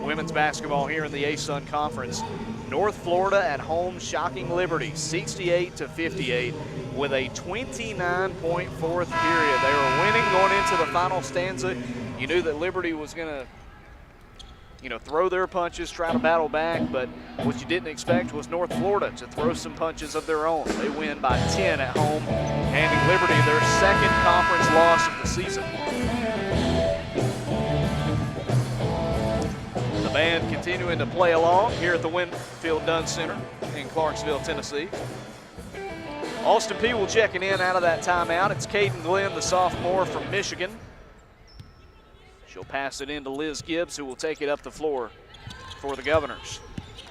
women's basketball here in the ASUN Conference. North Florida at home shocking Liberty 68-58 with a 29-point fourth period. They were winning going into the final stanza. You knew that Liberty was going to throw their punches, try to battle back, but what you didn't expect was North Florida to throw some punches of their own. They win by 10 at home, handing Liberty their second conference loss of the season. The band continuing to play along here at the Winfield Dunn Center in Clarksville, Tennessee. Austin Peay will check it in out of that timeout. It's Caden Glenn, the sophomore from Michigan. She'll pass it in to Liz Gibbs, who will take it up the floor for the Governors.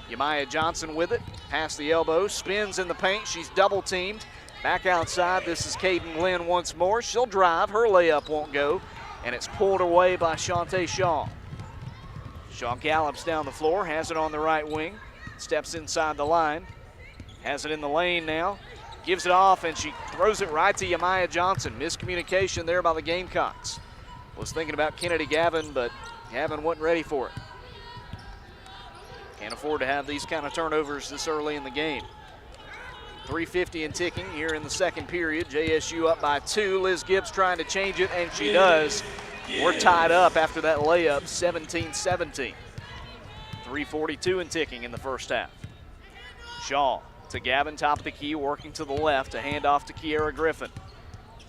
Yamiah Johnson with it, past the elbow, spins in the paint. She's double teamed. Back outside, this is Caden Glenn once more. She'll drive, her layup won't go, and it's pulled away by Shantae Shaw. Shaw gallops down the floor, has it on the right wing, steps inside the line, has it in the lane now, gives it off, and she throws it right to Yamiah Johnson. Miscommunication there by the Gamecocks. Was thinking about Kennedy Gavin, but Gavin wasn't ready for it. Can't afford to have these kind of turnovers this early in the game. 3:50 and ticking here in the second period. JSU up by 2. Liz Gibbs trying to change it, and she does. We're tied up after that layup, 17-17. 3:42 and ticking in the first half. Shaw to Gavin, top of the key, working to the left, a handoff to Kiera Griffin.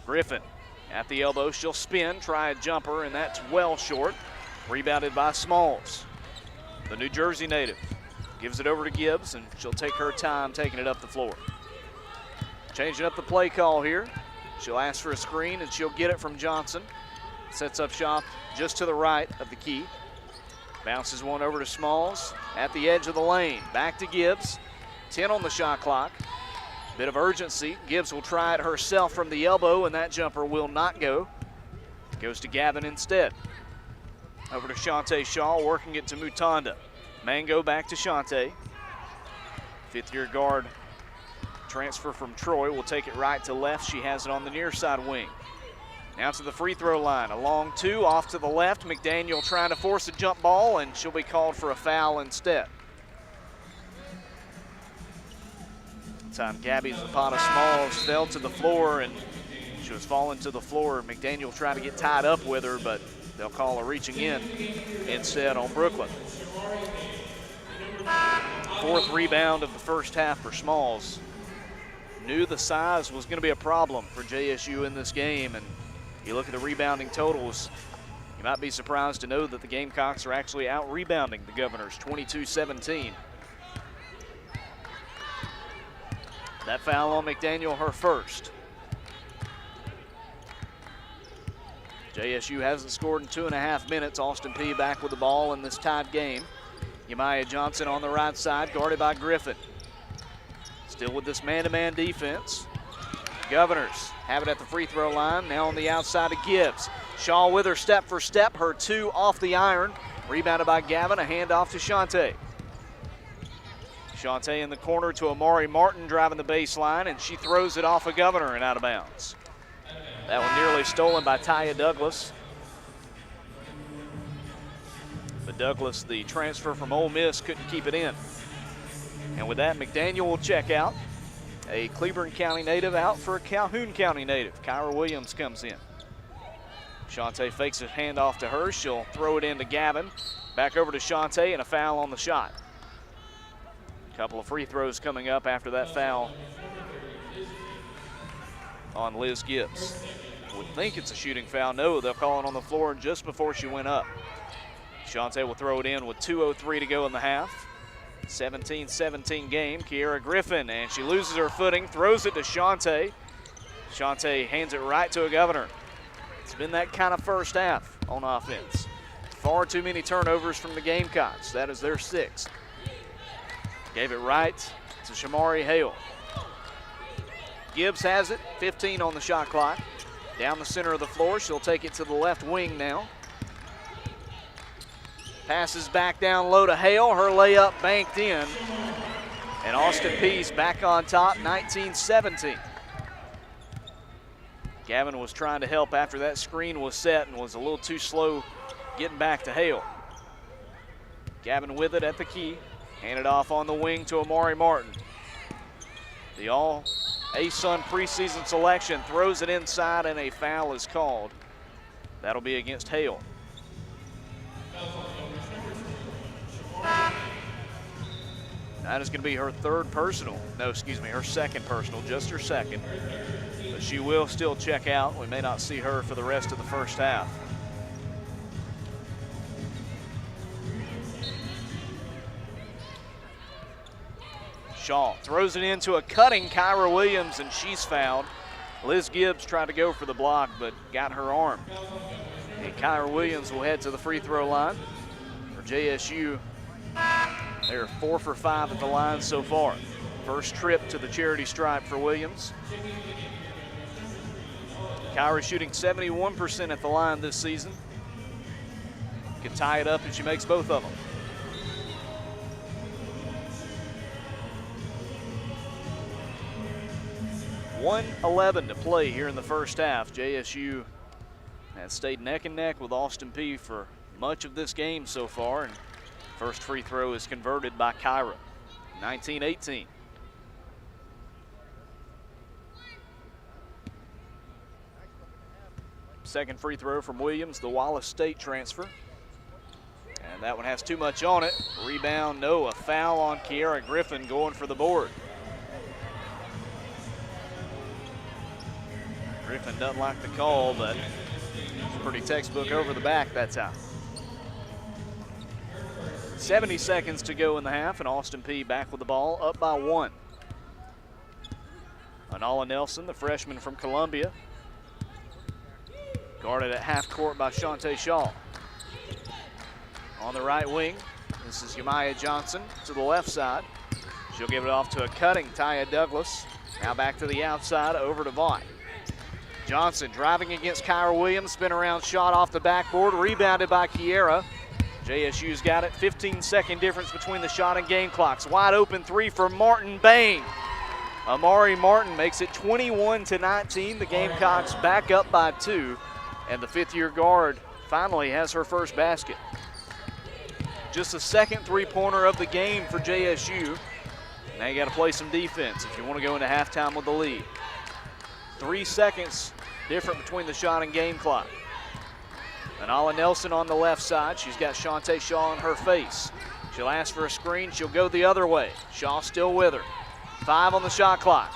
Griffin at the elbow, she'll spin, try a jumper, and that's well short. Rebounded by Smalls. The New Jersey native gives it over to Gibbs, and she'll take her time taking it up the floor. Changing up the play call here. She'll ask for a screen, and she'll get it from Johnson. Sets up shop just to the right of the key. Bounces one over to Smalls at the edge of the lane. Back to Gibbs. 10 on the shot clock. Bit of urgency. Gibbs will try it herself from the elbow, and that jumper will not go. Goes to Gavin instead. Over to Shantae Shaw, working it to Mutanda. Mango back to Shantae. Fifth-year guard transfer from Troy will take it right to left. She has it on the near side wing. Now to the free throw line. A long two off to the left. McDaniel trying to force a jump ball, and she'll be called for a foul instead. Time Gabby Zapata Smalls fell to the floor, and she was falling to the floor. McDaniel tried to get tied up with her, but they'll call a reaching in instead on Brooklyn. Fourth rebound of the first half for Smalls. Knew the size was going to be a problem for JSU in this game, and you look at the rebounding totals, you might be surprised to know that the Gamecocks are actually out-rebounding the Governors, 22-17. That foul on McDaniel, her first. JSU hasn't scored in 2.5 minutes. Austin Peay back with the ball in this tied game. Yamiah Johnson on the right side, guarded by Griffin. Still with this man-to-man defense. Governors have it at the free throw line. Now on the outside of Gibbs. Shaw with her step for step. Her two off the iron. Rebounded by Gavin. A handoff to Shantae. Shantae in the corner to Amari Martin driving the baseline, and she throws it off a Governor and out of bounds. That one nearly stolen by Taya Douglas. But Douglas, the transfer from Ole Miss, couldn't keep it in. And with that, McDaniel will check out. A Cleburne County native out for a Calhoun County native. Kyra Williams comes in. Shantae fakes a handoff to her. She'll throw it in to Gavin. Back over to Shantae, and a foul on the shot. Couple of free throws coming up after that foul on Liz Gibbs. Would think it's a shooting foul. No, they'll call it on the floor just before she went up. Shantae will throw it in with 2:03 to go in the half. 17-17 game. Kiera Griffin, and she loses her footing, throws it to Shantae. Shantae hands it right to a Governor. It's been that kind of first half on offense. Far too many turnovers from the Gamecocks. That is their 6th. Gave it right to Shamari Hale. Gibbs has it, 15 on the shot clock. Down the center of the floor, she'll take it to the left wing now. Passes back down low to Hale, her layup banked in. And Austin Peay's back on top, 19-17. Gavin was trying to help after that screen was set and was a little too slow getting back to Hale. Gavin with it at the key. Handed off on the wing to Amari Martin. The All-ASUN preseason selection throws it inside, and a foul is called. That'll be against Hale. That is going to be her third personal. No, excuse me, her second personal, just her second. But she will still check out. We may not see her for the rest of the first half. Shaw throws it into a cutting Kyra Williams, and she's fouled. Liz Gibbs tried to go for the block, but got her arm. And Kyra Williams will head to the free throw line for JSU. They're 4 for 5 at the line so far. First trip to the charity stripe for Williams. Kyra shooting 71% at the line this season. Can tie it up if she makes both of them. .111 to play here in the first half. JSU has stayed neck and neck with Austin Peay for much of this game so far, and first free throw is converted by Kyra. 19-18. Second free throw from Williams, the Wallace State transfer. And that one has too much on it. Rebound, no, a foul on Kiera Griffin going for the board. Griffin doesn't like the call, but it's pretty textbook over the back that time. 70 seconds to go in the half, and Austin Peay back with the ball, up by 1. Anala Nelson, the freshman from Columbia, guarded at half court by Shantae Shaw. On the right wing, this is Yamaya Johnson to the left side. She'll give it off to a cutting Taya Douglas. Now back to the outside, over to Vaught. Johnson driving against Kyra Williams, spin around shot off the backboard, rebounded by Kiera. JSU's got it, 15-second difference between the shot and game clocks. Wide open three for Martin, bang. Amari Martin makes it 21-19. The Gamecocks back up by 2, and the fifth-year guard finally has her first basket. Just the second three-pointer of the game for JSU. Now you got to play some defense if you want to go into halftime with the lead. 3 seconds different between the shot and game clock. Anala Nelson on the left side. She's got Shantae Shaw in her face. She'll ask for a screen. She'll go the other way. Shaw still with her. 5 on the shot clock.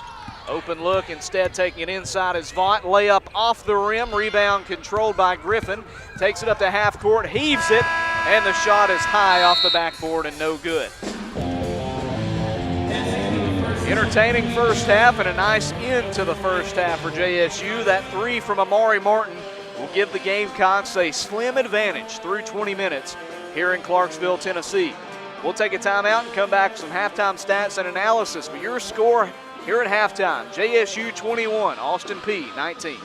Open look, instead taking it inside is Vaught. Layup off the rim. Rebound controlled by Griffin. Takes it up to half court, heaves it, and the shot is high off the backboard and no good. Entertaining first half and a nice end to the first half for JSU. That 3 from Amari Martin will give the Gamecocks a slim advantage through 20 minutes here in Clarksville, Tennessee. We'll take a timeout and come back with some halftime stats and analysis. But your score here at halftime, JSU 21, Austin Peay 19.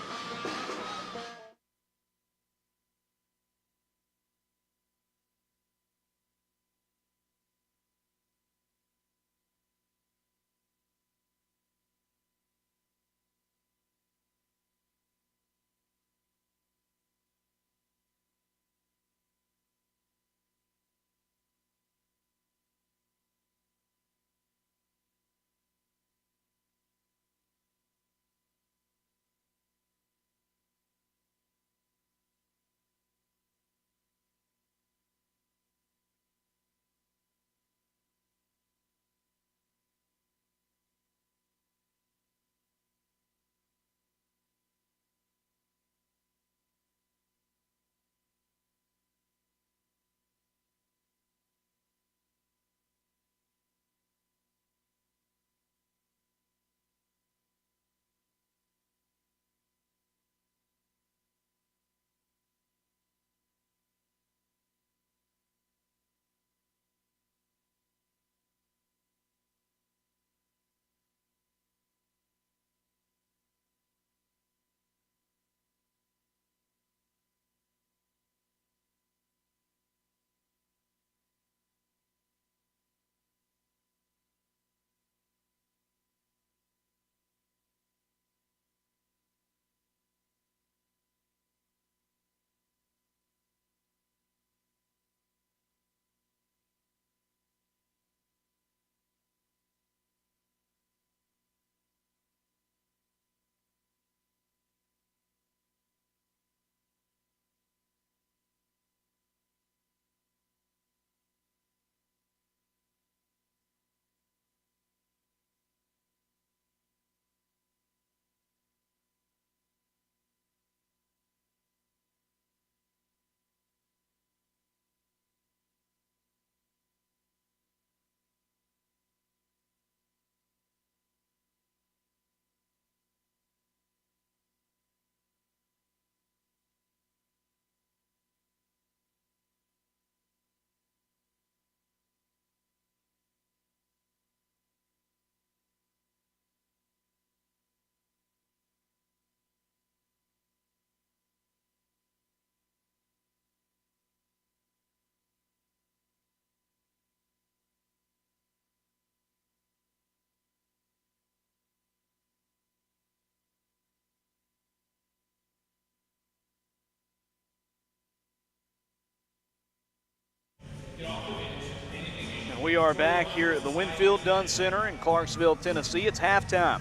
are back here at the Winfield Dunn Center in Clarksville, Tennessee. It's halftime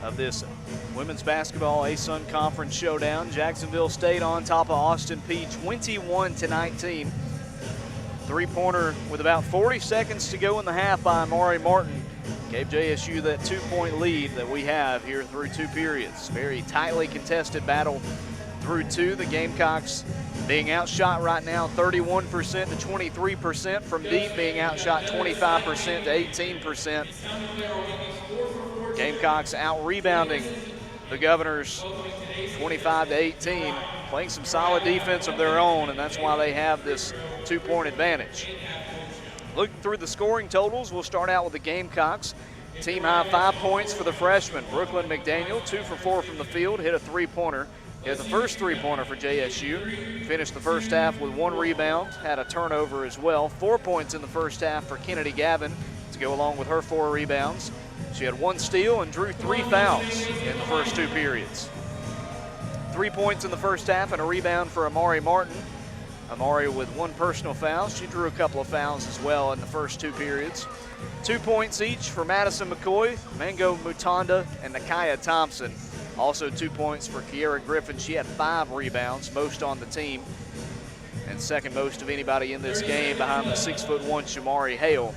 of this women's basketball ASUN Conference showdown. Jacksonville State on top of Austin Peay 21-19. Three-pointer with about 40 seconds to go in the half by Amari Martin gave JSU that 2-point lead that we have here through 2 periods. Very tightly contested battle through 2. The Gamecocks being outshot right now 31% to 23% from deep, being outshot 25% to 18%. Gamecocks out-rebounding the Governors 25 to 18, playing some solid defense of their own, and that's why they have this 2-point advantage. Looking through the scoring totals, we'll start out with the Gamecocks. Team high 5 points for the freshman, Brooklyn McDaniel, 2 for 4 from the field, hit a 3-pointer. Hit the first 3-pointer for JSU. Finished the first half with 1 rebound, had a turnover as well. 4 points in the first half for Kennedy Gavin to go along with her 4 rebounds. She had 1 steal and drew 3 fouls in the first 2 periods. 3 points in the first half and a rebound for Amari Martin. Amari with 1 personal foul. She drew a couple of fouls as well in the first 2 periods. 2 points each for Madison McCoy, Mango Mutanda, and Nakia Thompson. Also 2 points for Kiera Griffin. She had 5 rebounds, most on the team, and second most of anybody in this game behind the 6'1" Shamari Hale.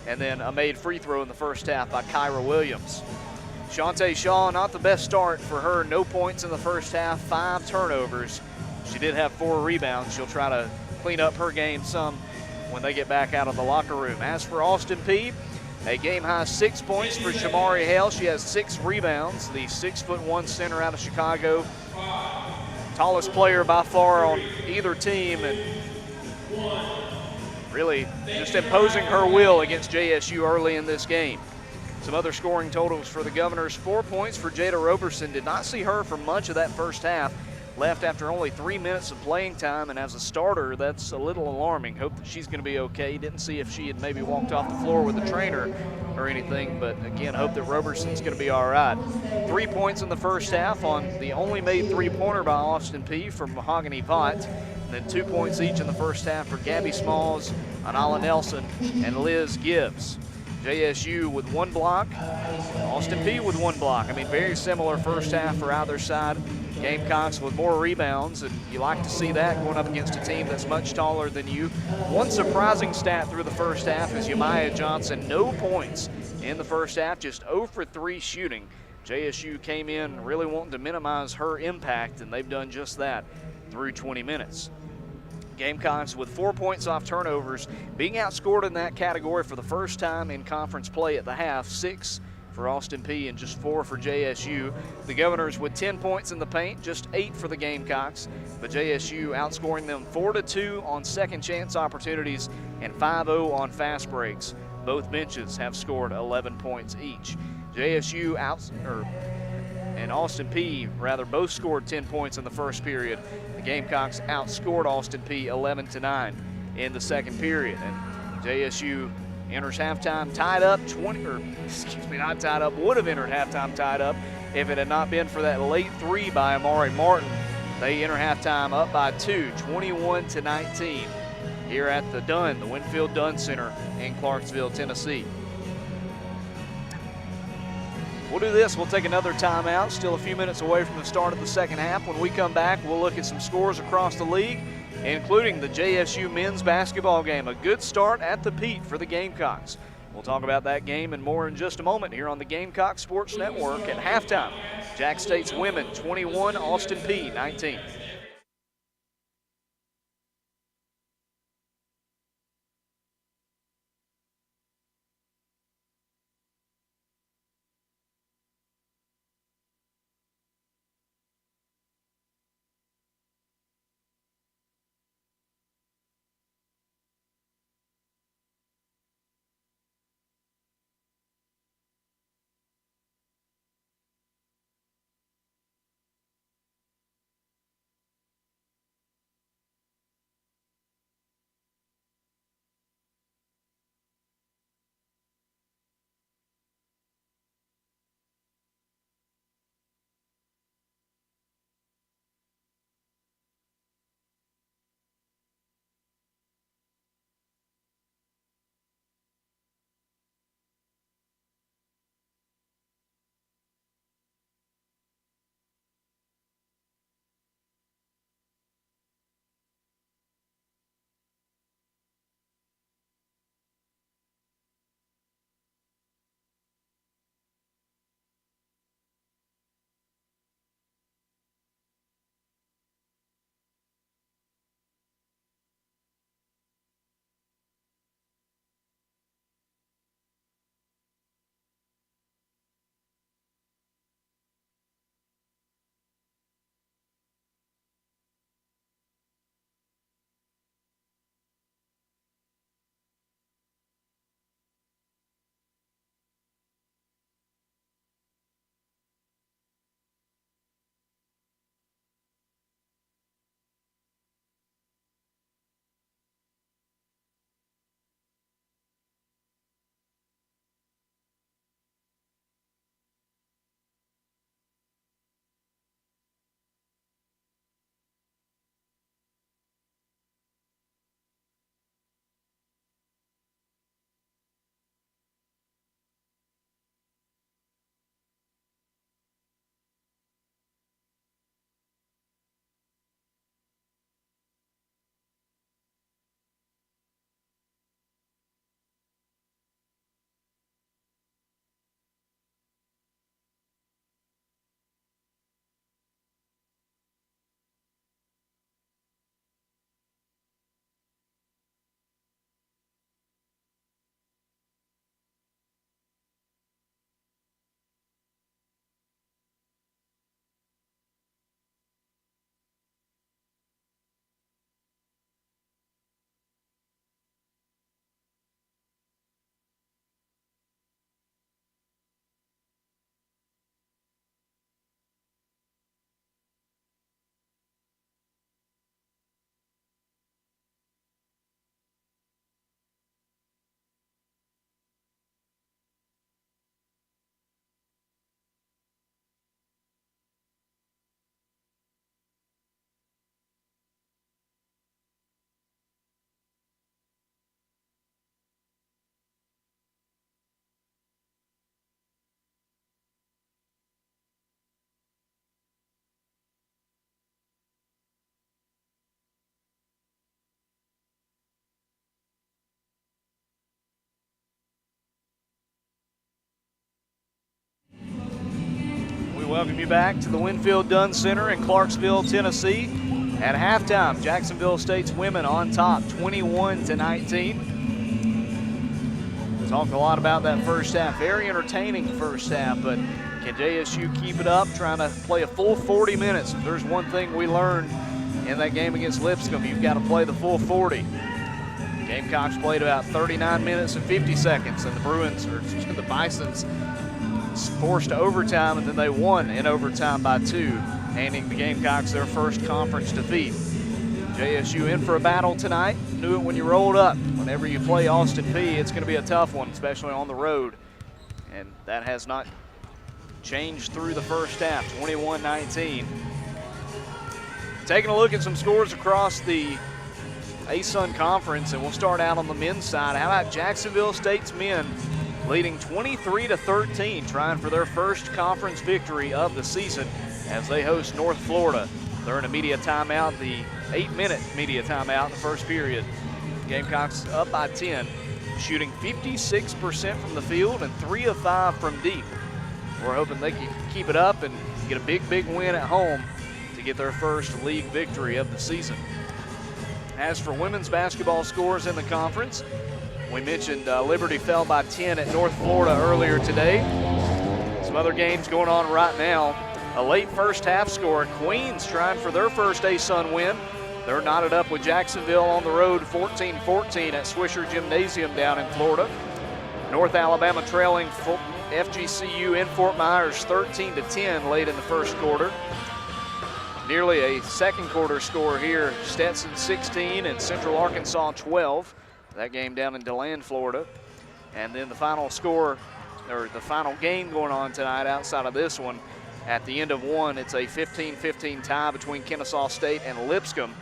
And then a made free throw in the first half by Kyra Williams. Shantae Shaw, not the best start for her. No points in the first half, 5 turnovers. She did have 4 rebounds. She'll try to clean up her game some when they get back out of the locker room. As for Austin Peay, a game-high 6 points for Shamari Hale. She has 6 rebounds. The 6'1" center out of Chicago. Tallest player by far on either team, and really just imposing her will against JSU early in this game. Some other scoring totals for the Governors. 4 points for Jada Roberson. Did not see her for much of that first half. Left after only 3 minutes of playing time, and as a starter, that's a little alarming. Hope that she's going to be okay. Didn't see if she had maybe walked off the floor with a trainer or anything, but again, hope that Roberson's going to be all right. 3 points in the first half on the only made 3-pointer by Austin Peay from Mahogany Vaught, and then 2 points each in the first half for Gabby Smalls, Anala Nelson, and Liz Gibbs. JSU with 1 block, Austin Peay with 1 block. I mean, very similar first half for either side. Gamecocks with more rebounds, and you like to see that going up against a team that's much taller than you. 1 surprising stat through the first half is Yamaya Johnson, no points in the first half, just 0 for 3 shooting. JSU came in really wanting to minimize her impact, and they've done just that through 20 minutes. Gamecocks with 4 points off turnovers, being outscored in that category for the first time in conference play at the half. 6 for Austin Peay and just 4 for JSU. The Governors with 10 points in the paint, just 8 for the Gamecocks, but JSU outscoring them 4-2 on second chance opportunities and 5-0 on fast breaks. Both benches have scored 11 points each. JSU and Austin Peay both scored 10 points in the first period. The Gamecocks outscored Austin Peay 11-9 in the second period, and JSU enters halftime tied up not tied up, would have entered halftime tied up if it had not been for that late 3 by Amari Martin. They enter halftime up by 2, 21-19 here at the Winfield Dunn Center in Clarksville, Tennessee. We'll do this, we'll take another timeout, still a few minutes away from the start of the second half. When we come back, we'll look at some scores across the league, including the JSU men's basketball game. A good start at the Pete for the Gamecocks. We'll talk about that game and more in just a moment here on the Gamecock Sports Network at halftime. Jack State's women 21, Austin Peay 19. Welcome you back to the Winfield Dunn Center in Clarksville, Tennessee. At halftime, Jacksonville State's women on top, 21-19. Talked a lot about that first half. Very entertaining first half, but can JSU keep it up, trying to play a full 40 minutes? If there's one thing we learned in that game against Lipscomb, you've got to play the full 40. Gamecocks played about 39 minutes and 50 seconds, and the Bisons forced overtime, and then they won in overtime by 2, handing the Gamecocks their first conference defeat. JSU in for a battle tonight. Knew it when you rolled up. Whenever you play Austin Peay, it's going to be a tough one, especially on the road. And that has not changed through the first half, 21-19. Taking a look at some scores across the ASUN Conference, and we'll start out on the men's side. How about Jacksonville State's men leading 23-13, trying for their first conference victory of the season as they host North Florida. They're in a media timeout, the 8-minute media timeout in the first period. Gamecocks up by 10, shooting 56% from the field and 3 of 5 from deep. We're hoping they can keep it up and get a big win at home to get their first league victory of the season. As for women's basketball scores in the conference, we mentioned Liberty fell by 10 at North Florida earlier today. Some other games going on right now. A late first half score. Queens trying for their first ASUN win. They're knotted up with Jacksonville on the road 14-14 at Swisher Gymnasium down in Florida. North Alabama trailing FGCU in Fort Myers 13-10 late in the first quarter. Nearly a second quarter score here. Stetson 16 and Central Arkansas 12. That game down in DeLand, Florida. And then the final score, or the final game going on tonight outside of this one, at the end of one, it's a 15-15 tie between Kennesaw State and Lipscomb.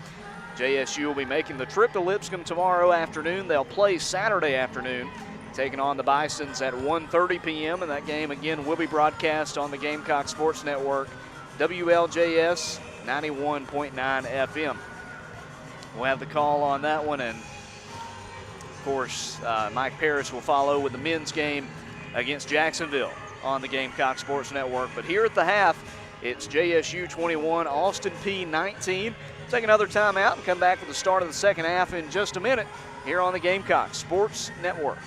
JSU will be making the trip to Lipscomb tomorrow afternoon. They'll play Saturday afternoon, taking on the Bisons at 1:30 p.m. And that game, again, will be broadcast on the Gamecock Sports Network, WLJS 91.9 FM. We'll have the call on that one, and of course, Mike Parrish will follow with the men's game against Jacksonville on the Gamecock Sports Network. But here at the half, it's JSU 21, Austin Peay 19. Take another timeout and come back with the start of the second half in just a minute here on the Gamecock Sports Network.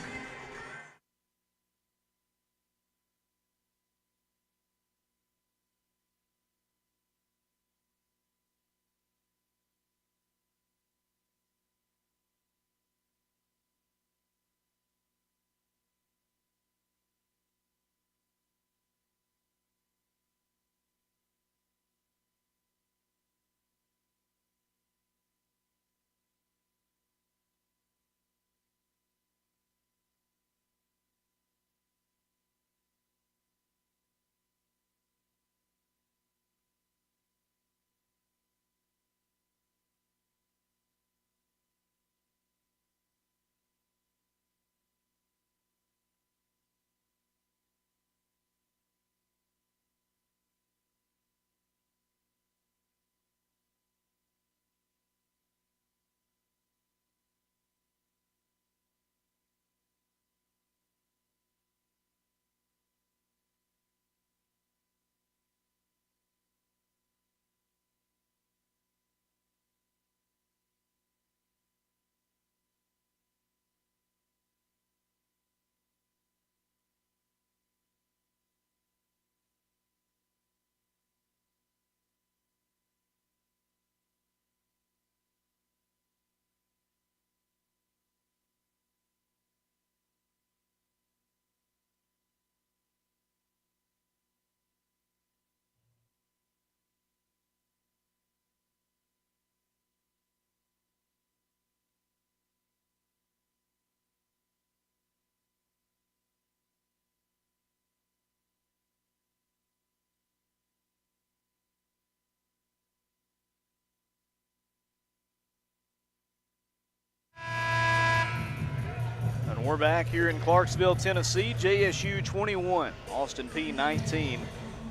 We're back here in Clarksville, Tennessee. JSU 21, Austin Peay 19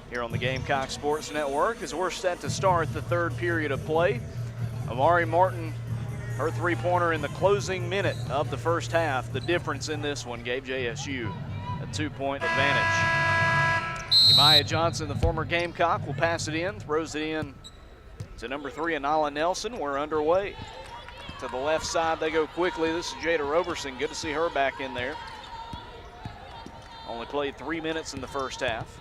here on the Gamecock Sports Network as we're set to start the third period of play. Amari Martin, her three-pointer in the closing minute of the first half. The difference in this one gave JSU a 2-point advantage. Maya Johnson, the former Gamecock, will pass it in, throws it in to number 3, Anala Nelson. We're underway. To the left side, they go quickly. This is Jada Roberson. Good to see her back in there. Only played 3 minutes in the first half.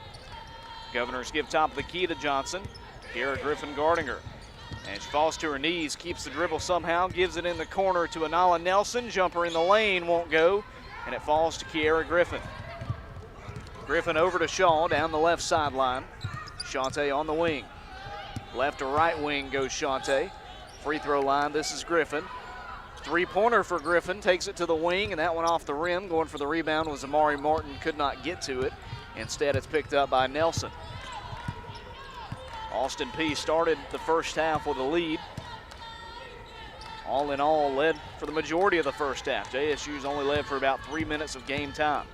Governors give top of the key to Johnson. Kiara Griffin guarding her. And she falls to her knees, keeps the dribble somehow, gives it in the corner to Anala Nelson. Jumper in the lane, won't go, and it falls to Kiara Griffin. Griffin over to Shaw down the left sideline. Shante on the wing. Left to right wing goes Shante. Free throw line, this is Griffin. Three-pointer for Griffin, takes it to the wing, and that one off the rim. Going for the rebound was Amari Martin, could not get to it. Instead, it's picked up by Nelson. Austin Peay started the first half with a lead. All in all, led for the majority of the first half. JSU's only led for about 3 minutes of game time.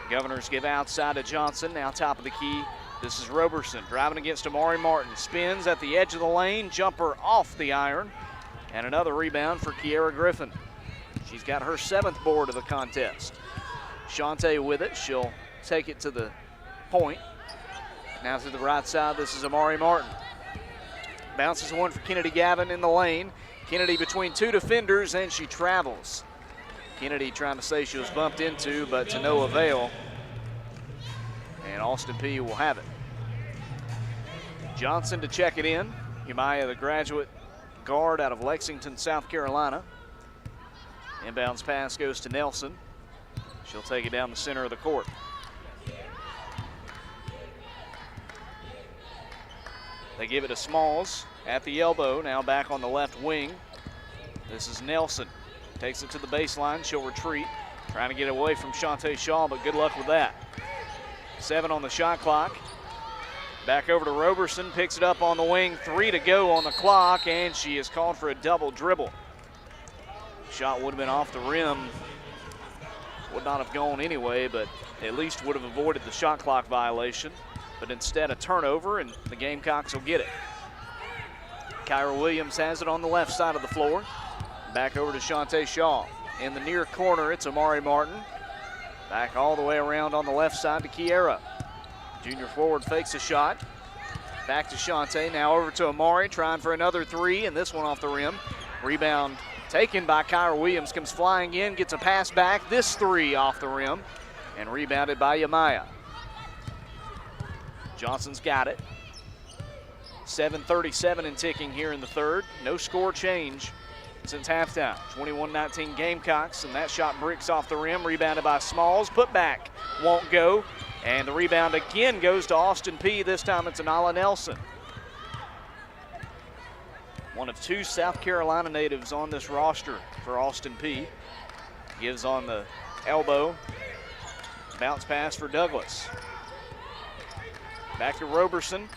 Governors give outside to Johnson, now top of the key. This is Roberson driving against Amari Martin. Spins at the edge of the lane, jumper off the iron. And another rebound for Kiara Griffin. She's got her 7th board of the contest. Shante with it, she'll take it to the point. Now to the right side, this is Amari Martin. Bounces one for Kennedy Gavin in the lane. Kennedy between 2 defenders, and she travels. Kennedy trying to say she was bumped into, but to no avail. And Austin Peay will have it. Johnson to check it in. Umaya, the graduate guard out of Lexington, South Carolina. Inbounds pass goes to Nelson. She'll take it down the center of the court. They give it to Smalls at the elbow, now back on the left wing. This is Nelson. Takes it to the baseline, she'll retreat. Trying to get away from Shante Shaw, but good luck with that. 7 on the shot clock. Back over to Roberson, picks it up on the wing, 3 to go on the clock, and she is called for a double dribble. Shot would have been off the rim. Would not have gone anyway, but at least would have avoided the shot clock violation. But instead a turnover, and the Gamecocks will get it. Kyra Williams has it on the left side of the floor. Back over to Shante Shaw. In the near corner, it's Amari Martin. Back all the way around on the left side to Kiara. Junior forward fakes a shot. Back to Shante, now over to Amari, trying for another 3, and this one off the rim. Rebound taken by Kyra Williams, comes flying in, gets a pass back. This 3 off the rim, and rebounded by Yamaya. Johnson's got it. 7:37 and ticking here in the third. No score change since halftime. 21-19 Gamecocks, and that shot bricks off the rim, rebounded by Smalls. Put back, won't go. And the rebound again goes to Austin Peay. This time it's Anala Nelson. One of 2 South Carolina natives on this roster for Austin Peay. Gives on the elbow. Bounce pass for Douglas. Back to Roberson.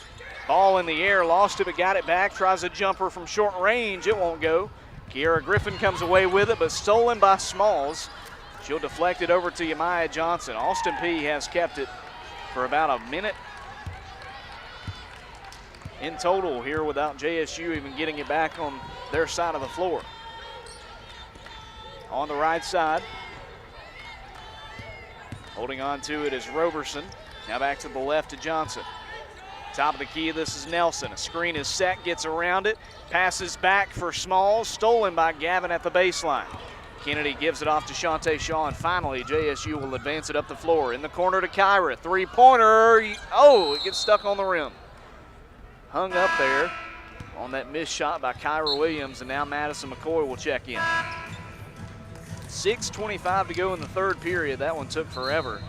Ball in the air, lost it, but got it back. Tries a jumper from short range. It won't go. Kiara Griffin comes away with it, but stolen by Smalls. She'll deflect it over to Yamaya Johnson. Austin Peay has kept it for about a minute in total here without JSU even getting it back on their side of the floor. On the right side, holding on to it is Roberson. Now back to the left to Johnson. Top of the key, this is Nelson. A screen is set, gets around it, passes back for Smalls, stolen by Gavin at the baseline. Kennedy gives it off to Shante Shaw, and finally JSU will advance it up the floor. In the corner to Kyra, 3-pointer. Oh, it gets stuck on the rim. Hung up there on that missed shot by Kyra Williams, and now Madison McCoy will check in. 6:25 to go in the third period. That one took forever.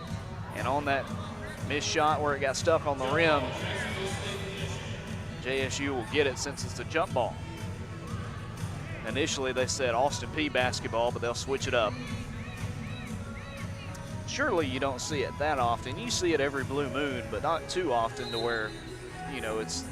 And on that missed shot where it got stuck on the rim, JSU will get it since it's a jump ball. Initially they said Austin Peay basketball, but they'll switch it up. Surely you don't see it that often. You see it every blue moon, but not too often to where, you know, it's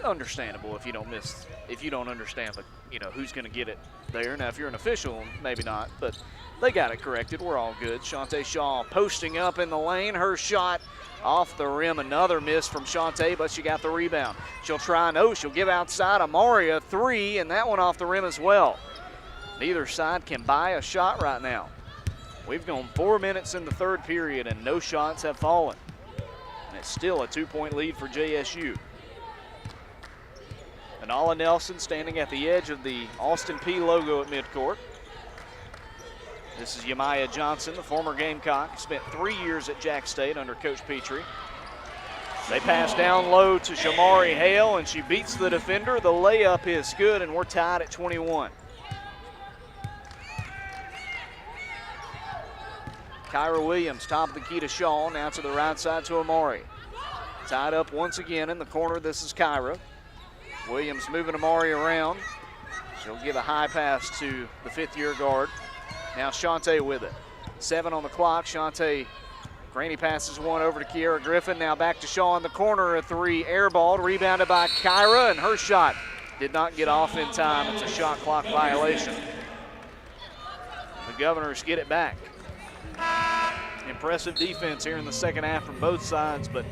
understandable if you don't understand the, you know, who's going to get it there. Now if you're an official, maybe not, but they got it corrected. We're all good. Shante Shaw posting up in the lane. Her shot off the rim. Another miss from Shante, but she got the rebound. She'll try, no, she'll give outside. Amari a 3, and that one off the rim as well. Neither side can buy a shot right now. We've gone 4 minutes in the third period, and no shots have fallen. it's still a 2-point lead for JSU. Anala Nelson standing at the edge of the Austin Peay logo at midcourt. This is Yamiah Johnson, the former Gamecock, spent 3 years at Jack State under Coach Petrie. They pass down low to Shamari Hale, and she beats the defender. The layup is good, and we're tied at 21. Kyra Williams, top of the key to Shaw, now to the right side to Amari. Tied up once again in the corner, this is Kyra. Williams moving Amari around. She'll give a high pass to the 5th-year guard. Now Shante with it. 7 on the clock. Shante, Granny passes one over to Kiera Griffin. Now back to Shaw in the corner. A 3 airballed, rebounded by Kyra, and her shot did not get off in time. It's a shot clock violation. The Governors get it back. Impressive defense here in the second half from both sides, but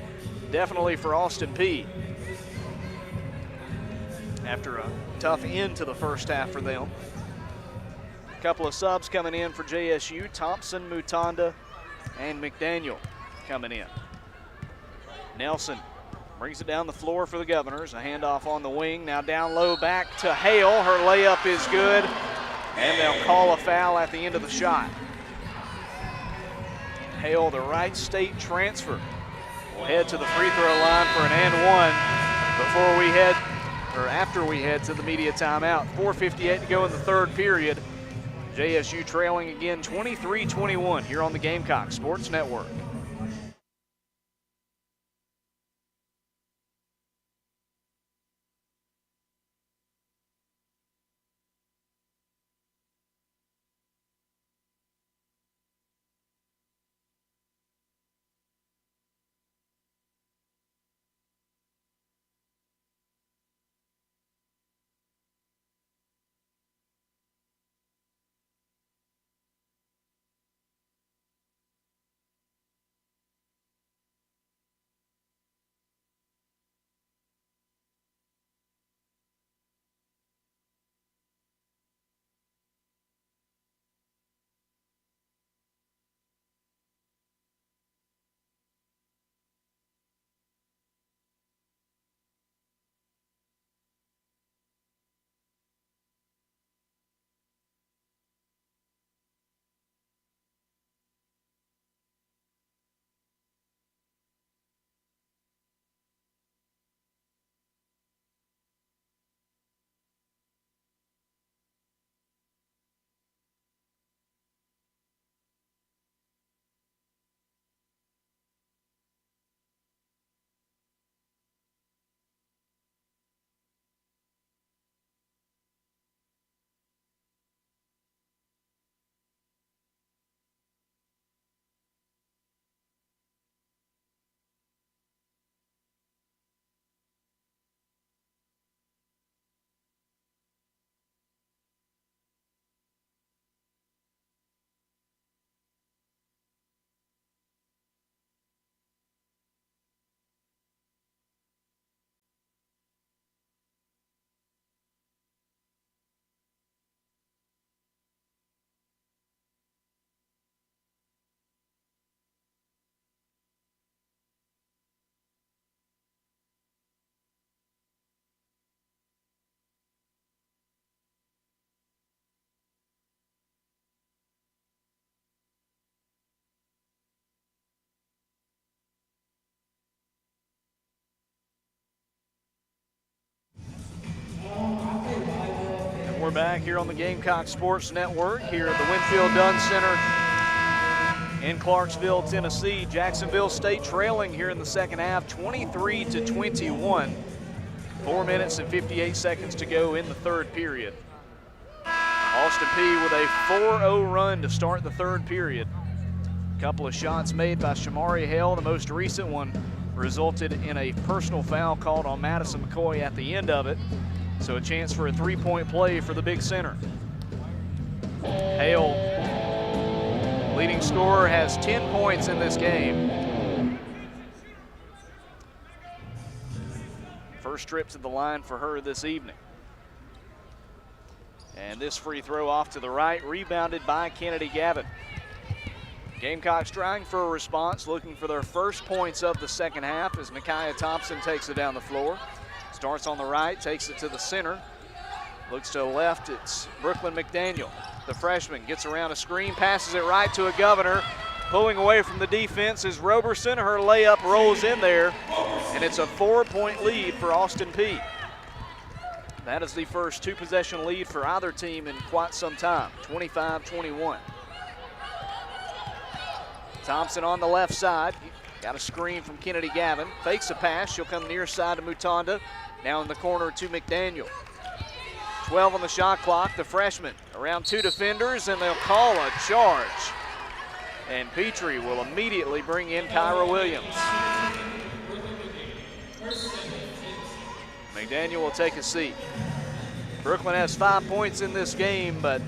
definitely for Austin Peay. After a tough end to the first half for them. A couple of subs coming in for JSU. Thompson, Mutanda, and McDaniel coming in. Nelson brings it down the floor for the Governors. A handoff on the wing. Now down low back to Hale. Her layup is good, and they'll call a foul at the end of the shot. Hale, the Wright State transfer, will head to the free throw line for an and one after we head to the media timeout. 4:58 to go in the third period. JSU trailing again 23-21 here on the Gamecocks Sports Network. We're back here on the Gamecock Sports Network here at the Winfield Dunn Center in Clarksville, Tennessee. Jacksonville State trailing here in the second half, 23-21. 4 minutes and 58 seconds to go in the third period. Austin Peay with a 4-0 run to start the third period. A couple of shots made by Shamari Hale. The most recent one resulted in a personal foul called on Madison McCoy at the end of it. So a chance for a 3-point play for the big center. Hale, leading scorer, has 10 points in this game. First trip to the line for her this evening. And this free throw off to the right, rebounded by Kennedy Gavin. Gamecocks trying for a response, looking for their first points of the second half as Micaiah Thompson takes it down the floor. Starts on the right, takes it to the center. Looks to the left, it's Brooklyn McDaniel. The freshman gets around a screen, passes it right to a Governor. Pulling away from the defense is Roberson. Her layup rolls in there, and it's a 4-point lead for Austin Peay. That is the first two-possession lead for either team in quite some time, 25-21. Thompson on the left side. Got a screen from Kennedy Gavin. Fakes a pass. She'll come near side to Mutanda. Now in the corner to McDaniel. 12 on the shot clock. The freshman around two defenders, and they'll call a charge. And Petrie will immediately bring in Kyra Williams. McDaniel will take a seat. Brooklyn has 5 points in this game, but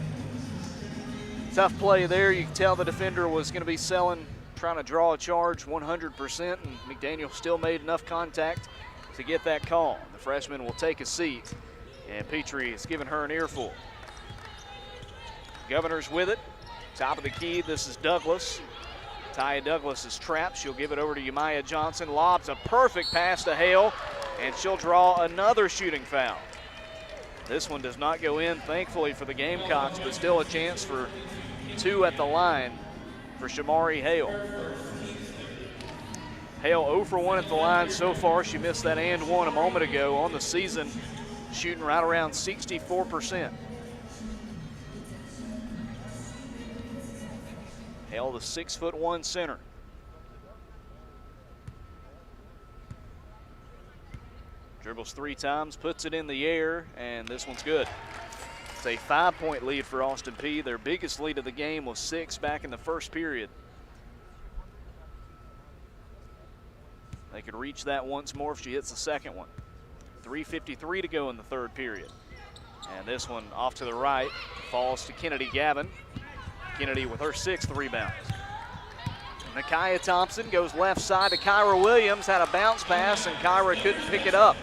tough play there. You can tell the defender was going to be trying to draw a charge 100%, and McDaniel still made enough contact to get that call. The freshman will take a seat, and Petrie has given her an earful. Governor's with it. Top of the key, this is Douglas. Taya Douglas is trapped. She'll give it over to Yamaya Johnson. Lobs a perfect pass to Hale, and she'll draw another shooting foul. This one does not go in, thankfully, for the Gamecocks, but still a chance for two at the line for Shamari Hale. Hale 0 for 1 at the line so far. She missed that and one a moment ago. On the season, shooting right around 64%. Hale, the 6'1" center. Dribbles 3 times, puts it in the air, and this one's good. It's a 5-point lead for Austin Peay. Their biggest lead of the game was 6 back in the first period. They could reach that once more if she hits the second one. 3:53 to go in the third period. And this one off to the right, falls to Kennedy Gavin. Kennedy with her 6th rebound. Micaiah Thompson goes left side to Kyra Williams, had a bounce pass, and Kyra couldn't pick it up.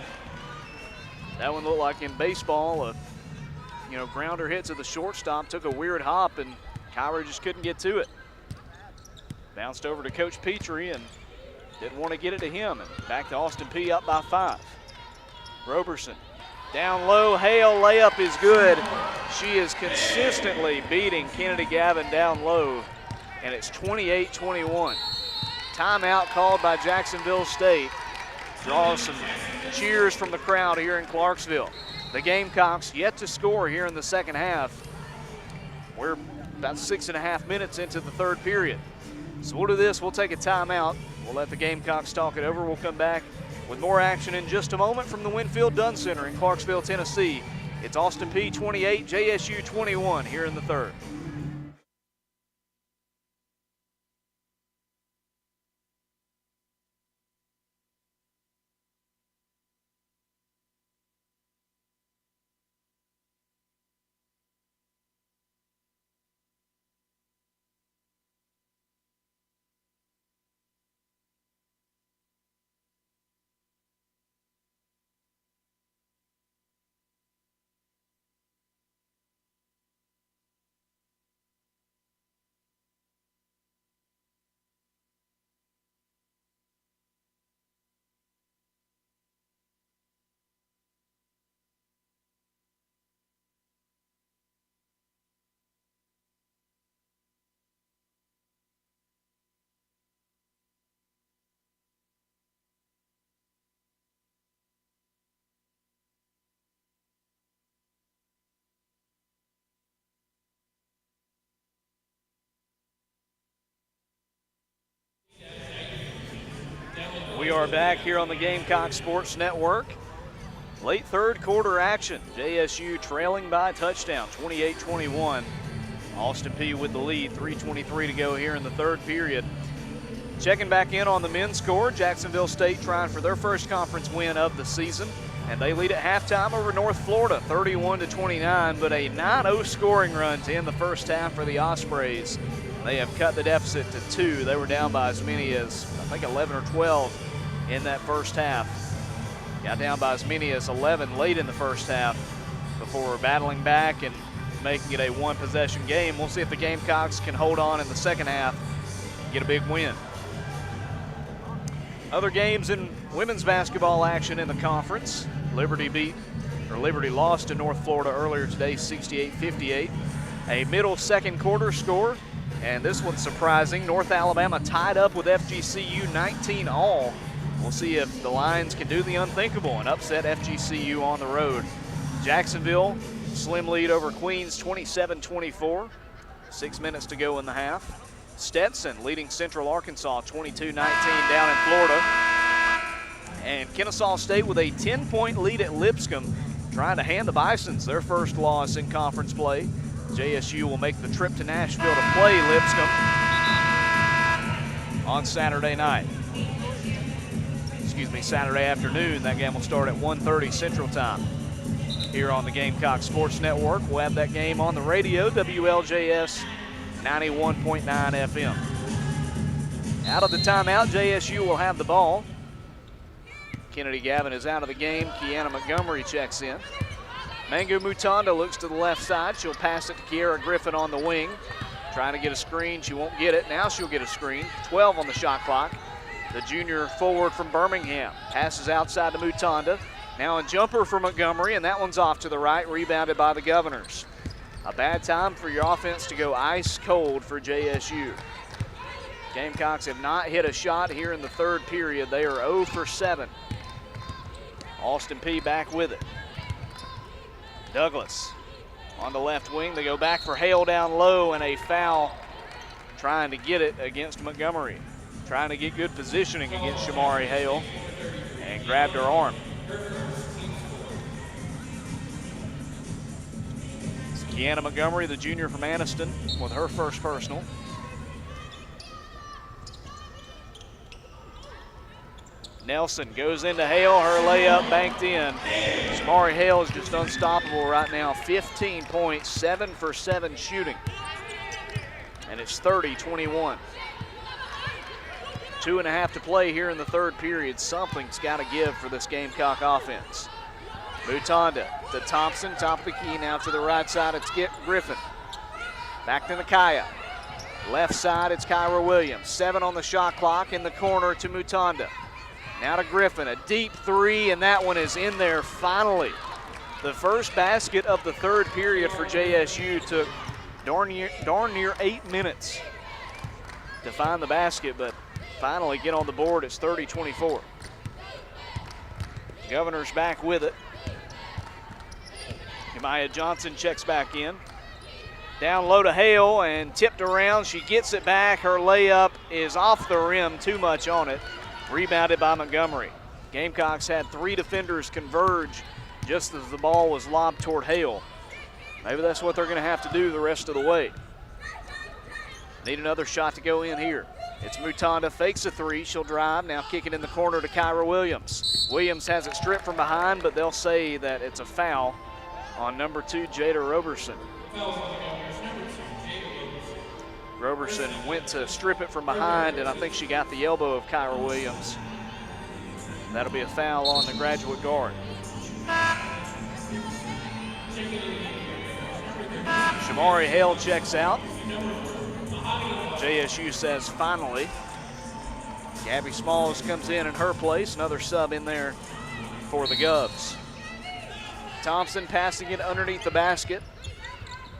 That one looked like in baseball, grounder hit to the shortstop, took a weird hop, and Kyra just couldn't get to it. Bounced over to Coach Petrie and didn't want to get it to him, and back to Austin Peay up by 5. Roberson down low, Hale, layup is good. She is consistently beating Kennedy Gavin down low, and it's 28-21. Timeout called by Jacksonville State. Draws some cheers from the crowd here in Clarksville. The Gamecocks yet to score here in the second half. We're about 6.5 minutes into the third period. So we'll do this, we'll take a timeout. We'll let the Gamecocks talk it over. We'll come back with more action in just a moment from the Winfield Dunn Center in Clarksville, Tennessee. It's Austin Peay 28, JSU 21 here in the third. We are back here on the Gamecock Sports Network. Late third quarter action. JSU trailing by a touchdown, 28-21. Austin Peay with the lead, 3:23 to go here in the third period. Checking back in on the men's score, Jacksonville State trying for their first conference win of the season, and they lead at halftime over North Florida, 31-29, but a 9-0 scoring run to end the first half for the Ospreys. They have cut the deficit to 2. They were down by as many as, I think, 11 or 12 in that first half. Got down by as many as 11 late in the first half before battling back and making it a one-possession game. We'll see if the Gamecocks can hold on in the second half get a big win. Other games in women's basketball action in the conference. Liberty lost to North Florida earlier today, 68-58. A middle second quarter score, and this one's surprising. North Alabama tied up with FGCU 19-all. We'll see if the Lions can do the unthinkable and upset FGCU on the road. Jacksonville, slim lead over Queens, 27-24. 6 minutes to go in the half. Stetson leading Central Arkansas 22-19 down in Florida. And Kennesaw State with a 10-point lead at Lipscomb, trying to hand the Bisons their first loss in conference play. JSU will make the trip to Nashville to play Lipscomb on Saturday night. Saturday afternoon. That game will start at 1:30 Central Time here on the Gamecock Sports Network. We'll have that game on the radio, WLJS 91.9 FM. Out of the timeout, JSU will have the ball. Kennedy Gavin is out of the game. Kiana Montgomery checks in. Mangu Mutanda looks to the left side. She'll pass it to Kiera Griffin on the wing. Trying to get a screen. She won't get it. Now she'll get a screen. 12 on the shot clock. The junior forward from Birmingham passes outside to Mutanda. Now a jumper for Montgomery, and that one's off to the right, rebounded by the Governors. A bad time for your offense to go ice cold for JSU. Gamecocks have not hit a shot here in the third period. They are 0 for 7. Austin Peay back with it. Douglas on the left wing. They go back for Hale down low, and a foul trying to get it against Montgomery. Trying to get good positioning against Shamari Hale, and grabbed her arm. It's Kiana Montgomery, the junior from Anniston, with her first personal. Nelson goes into Hale, her layup banked in. Shamari Hale is just unstoppable right now. 15 points, 7 for 7 shooting. And it's 30-21. 2.5 to play here in the third period. Something's got to give for this Gamecock offense. Mutanda to Thompson, top of the key now to the right side. It's Griffin. Back to Nakaya. Left side, it's Kyra Williams. 7 on the shot clock, in the corner to Mutanda. Now to Griffin, a deep three, and that one is in there finally. The first basket of the third period for JSU took darn near 8 minutes to find the basket, but finally get on the board. It's 30-24. Governors back with it. Jemiah Johnson checks back in. Down low to Hale and tipped around. She gets it back. Her layup is off the rim, too much on it. Rebounded by Montgomery. Gamecocks had 3 defenders converge just as the ball was lobbed toward Hale. Maybe that's what they're going to have to do the rest of the way. Need another shot to go in here. It's Mutanda, fakes a 3, she'll drive, now kick it in the corner to Kyra Williams. Williams has it stripped from behind, but they'll say that it's a foul on number 2, Jada Roberson. Roberson went to strip it from behind, and I think she got the elbow of Kyra Williams. That'll be a foul on the graduate guard. Shamari Hale checks out. JSU says finally. Gabby Smalls comes in her place, another sub in there for the Govs. Thompson passing it underneath the basket.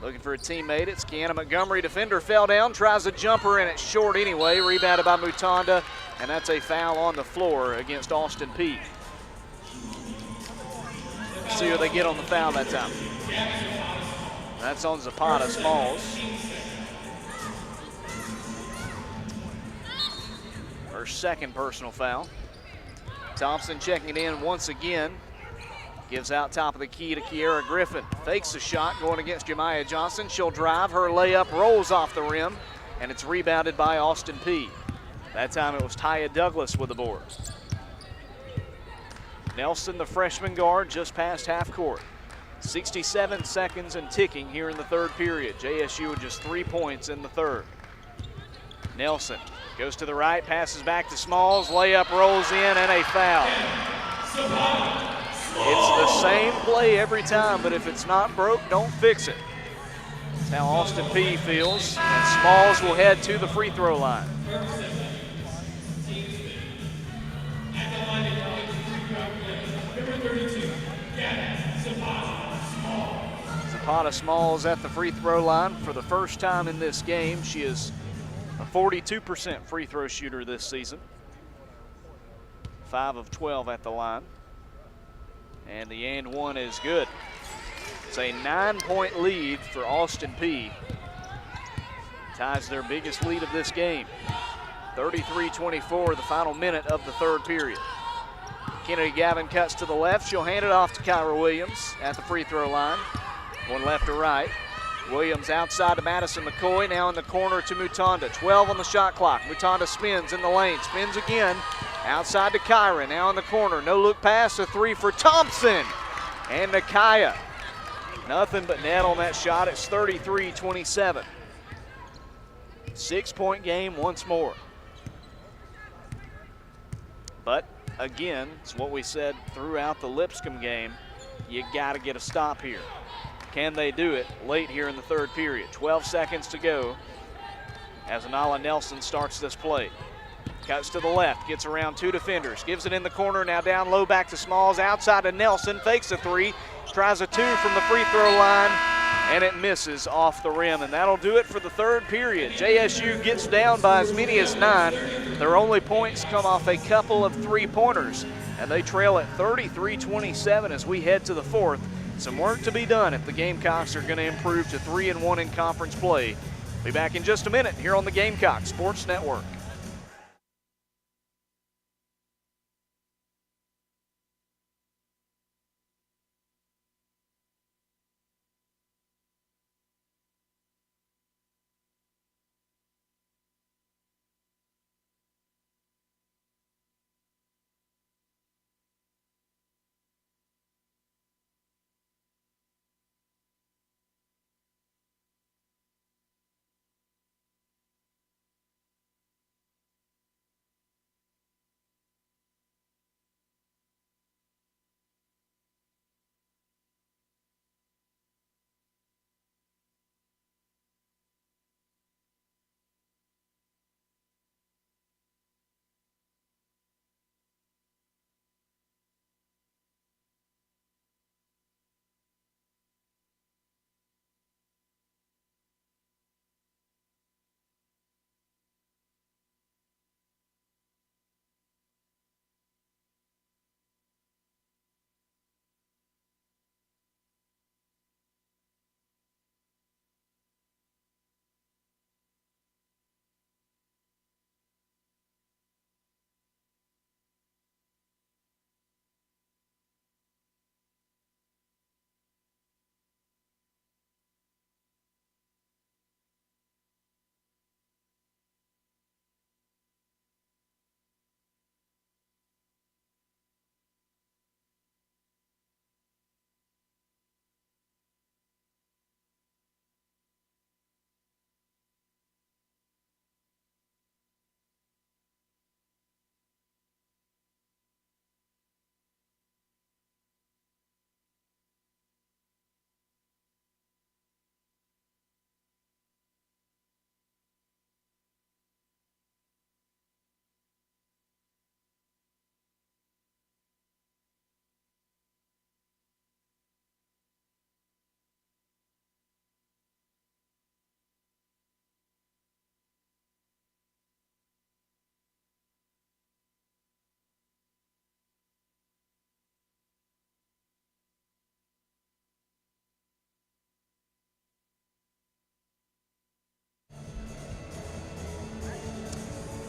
Looking for a teammate, it's Kiana Montgomery. Defender fell down, tries a jumper, and it's short anyway. Rebounded by Mutanda, and that's a foul on the floor against Austin Peay. See what they get on the foul that time. That's on Zapata Smalls. Her second personal foul. Thompson checking it in once again. Gives out top of the key to Kiera Griffin. Fakes a shot going against Jemiah Johnson. She'll drive. Her layup rolls off the rim, and it's rebounded by Austin Peay. That time it was Taya Douglas with the board. Nelson, the freshman guard, just past half court. 67 seconds and ticking here in the third period. JSU with just 3 points in the third. Nelson goes to the right, passes back to Smalls. Layup rolls in, and a foul. It's the same play every time, but if it's not broke, don't fix it. That's how Austin Peay feels. And Smalls will head to the free throw line. Zapata Smalls at the free throw line for the first time in this game. She is a 42% free throw shooter this season. 5 of 12 at the line. And the and one is good. It's a 9-point lead for Austin Peay. Ties their biggest lead of this game. 33-24, the final minute of the third period. Kennedy Gavin cuts to the left. She'll hand it off to Kyra Williams at the free throw line. One left to right. Williams outside to Madison McCoy, now in the corner to Mutanda. 12 on the shot clock. Mutanda spins in the lane, spins again. Outside to Kyra, now in the corner. No look pass, a three for Thompson. And Nakaya. Nothing but net on that shot. It's 33-27. 6-point game once more. But again, it's what we said throughout the Lipscomb game. You got to get a stop here. Can they do it late here in the third period? 12 seconds to go as Anala Nelson starts this play. Cuts to the left, gets around 2 defenders, gives it in the corner, now down low back to Smalls, outside to Nelson, fakes a 3, tries a 2 from the free throw line, and it misses off the rim, and that'll do it for the third period. JSU gets down by as many as 9. Their only points come off a couple of 3-pointers, and they trail at 33-27 as we head to the fourth. Some work to be done if the Gamecocks are going to improve to 3-1 in conference play. Be back in just a minute here on the Gamecocks Sports Network.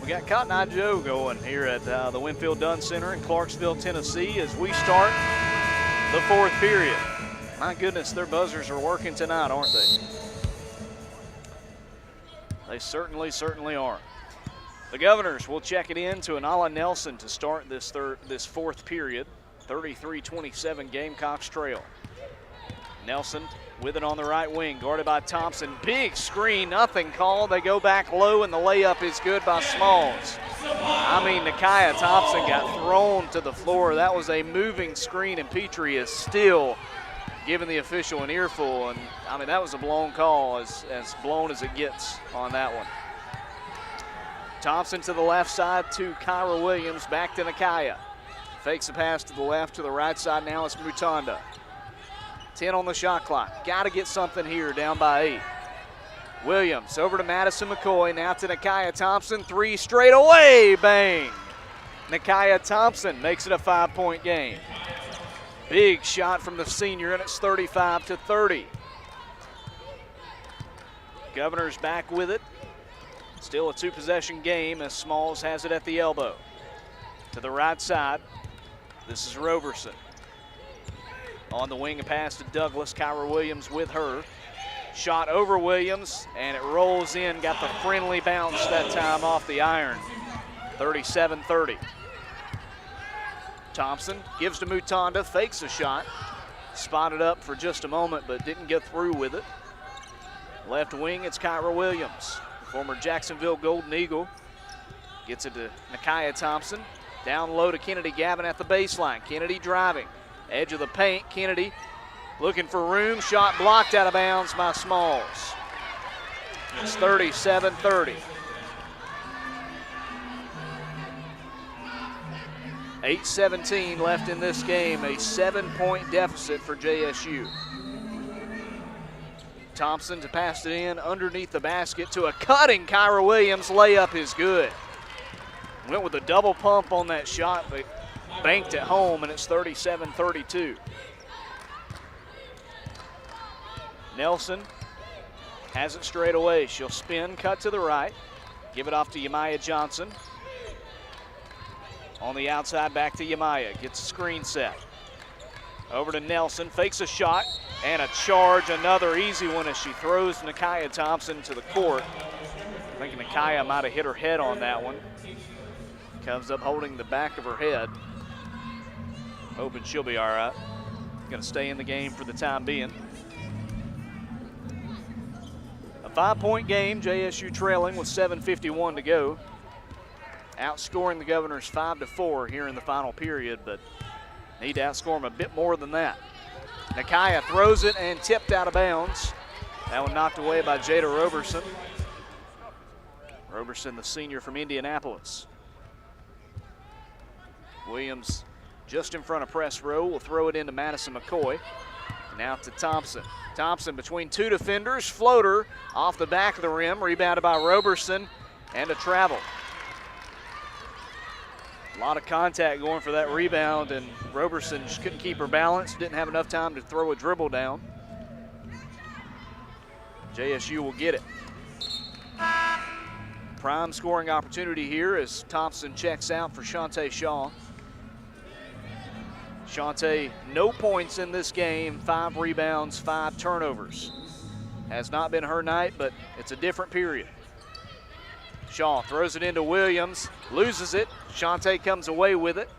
We got Cotton Eye Joe going here at the Winfield Dunn Center in Clarksville, Tennessee, as we start the fourth period. My goodness, their buzzers are working tonight, aren't they? They certainly are. The Governors will check it in to Anala Nelson to start this fourth period. 33-27 Gamecocks trail. Nelson with it on the right wing, guarded by Thompson. Big screen, nothing called. They go back low, and the layup is good by Smalls. I mean, Nakaya Thompson got thrown to the floor. That was a moving screen, and Petrie is still giving the official an earful, and I mean, that was a blown call, as blown as it gets on that one. Thompson to the left side to Kyra Williams, back to Nakaya. Fakes a pass to the left, to the right side now it's Mutanda. 10 on the shot clock. Got to get something here, down by 8. Williams over to Madison McCoy, now to Nakaya Thompson. 3 straight away, bang! Nakaya Thompson makes it a 5-point game. Big shot from the senior, and it's 35-30. Governor's back with it. Still a 2-possession game as Smalls has it at the elbow. To the right side, this is Roberson. On the wing, a pass to Douglas. Kyra Williams with her. Shot over Williams, and it rolls in. Got the friendly bounce that time off the iron. 37-30. Thompson gives to Mutanda, fakes a shot. Spotted up for just a moment, but didn't get through with it. Left wing, it's Kyra Williams, former Jacksonville Golden Eagle. Gets it to Nakaya Thompson. Down low to Kennedy Gavin at the baseline. Kennedy driving. Edge of the paint, Kennedy looking for room. Shot blocked out of bounds by Smalls. It's 37-30. 8:17 left in this game, a 7-point deficit for JSU. Thompson to pass it in underneath the basket to a cutting Kyra Williams. Layup is good. Went with a double pump on that shot, but banked it home, and it's 37-32. Nelson has it straight away. She'll spin, cut to the right, give it off to Yamaya Johnson. On the outside, back to Yamaya. Gets a screen set. Over to Nelson, fakes a shot, and a charge, another easy one as she throws Nakaya Thompson to the court. I think Nakaya might have hit her head on that one. Comes up holding the back of her head. Hoping she'll be all right. Gonna stay in the game for the time being. A 5-point game, JSU trailing with 7:51 to go. Outscoring the Governors 5-4 here in the final period, but need to outscore them a bit more than that. Nakaya throws it and tipped out of bounds. That one knocked away by Jada Roberson. Roberson, the senior from Indianapolis. Williams just in front of press row will throw it into Madison McCoy. Now to Thompson. Thompson between 2 defenders, floater off the back of the rim, rebounded by Roberson, and a travel. A lot of contact going for that rebound, and Roberson just couldn't keep her balance, didn't have enough time to throw a dribble down. JSU will get it. Prime scoring opportunity here as Thompson checks out for Shantae Shaw. Shantae, no points in this game, 5 rebounds, 5 turnovers. Has not been her night, but it's a different period. Shaw throws it into Williams, loses it. Shantae comes away with it,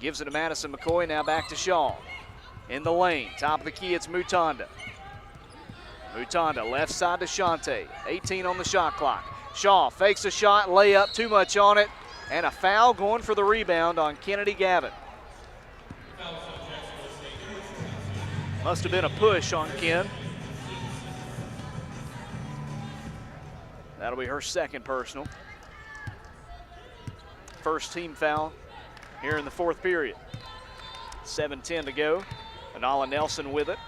gives it to Madison McCoy, now back to Shaw. In the lane, top of the key, it's Mutanda. Mutanda, left side to Shantae, 18 on the shot clock. Shaw fakes a shot, layup, too much on it, and a foul going for the rebound on Kennedy Gavin. Must have been a push on Ken. That'll be her second personal. First team foul here in the 4th period. 7:10 to go. Anala Nelson with it.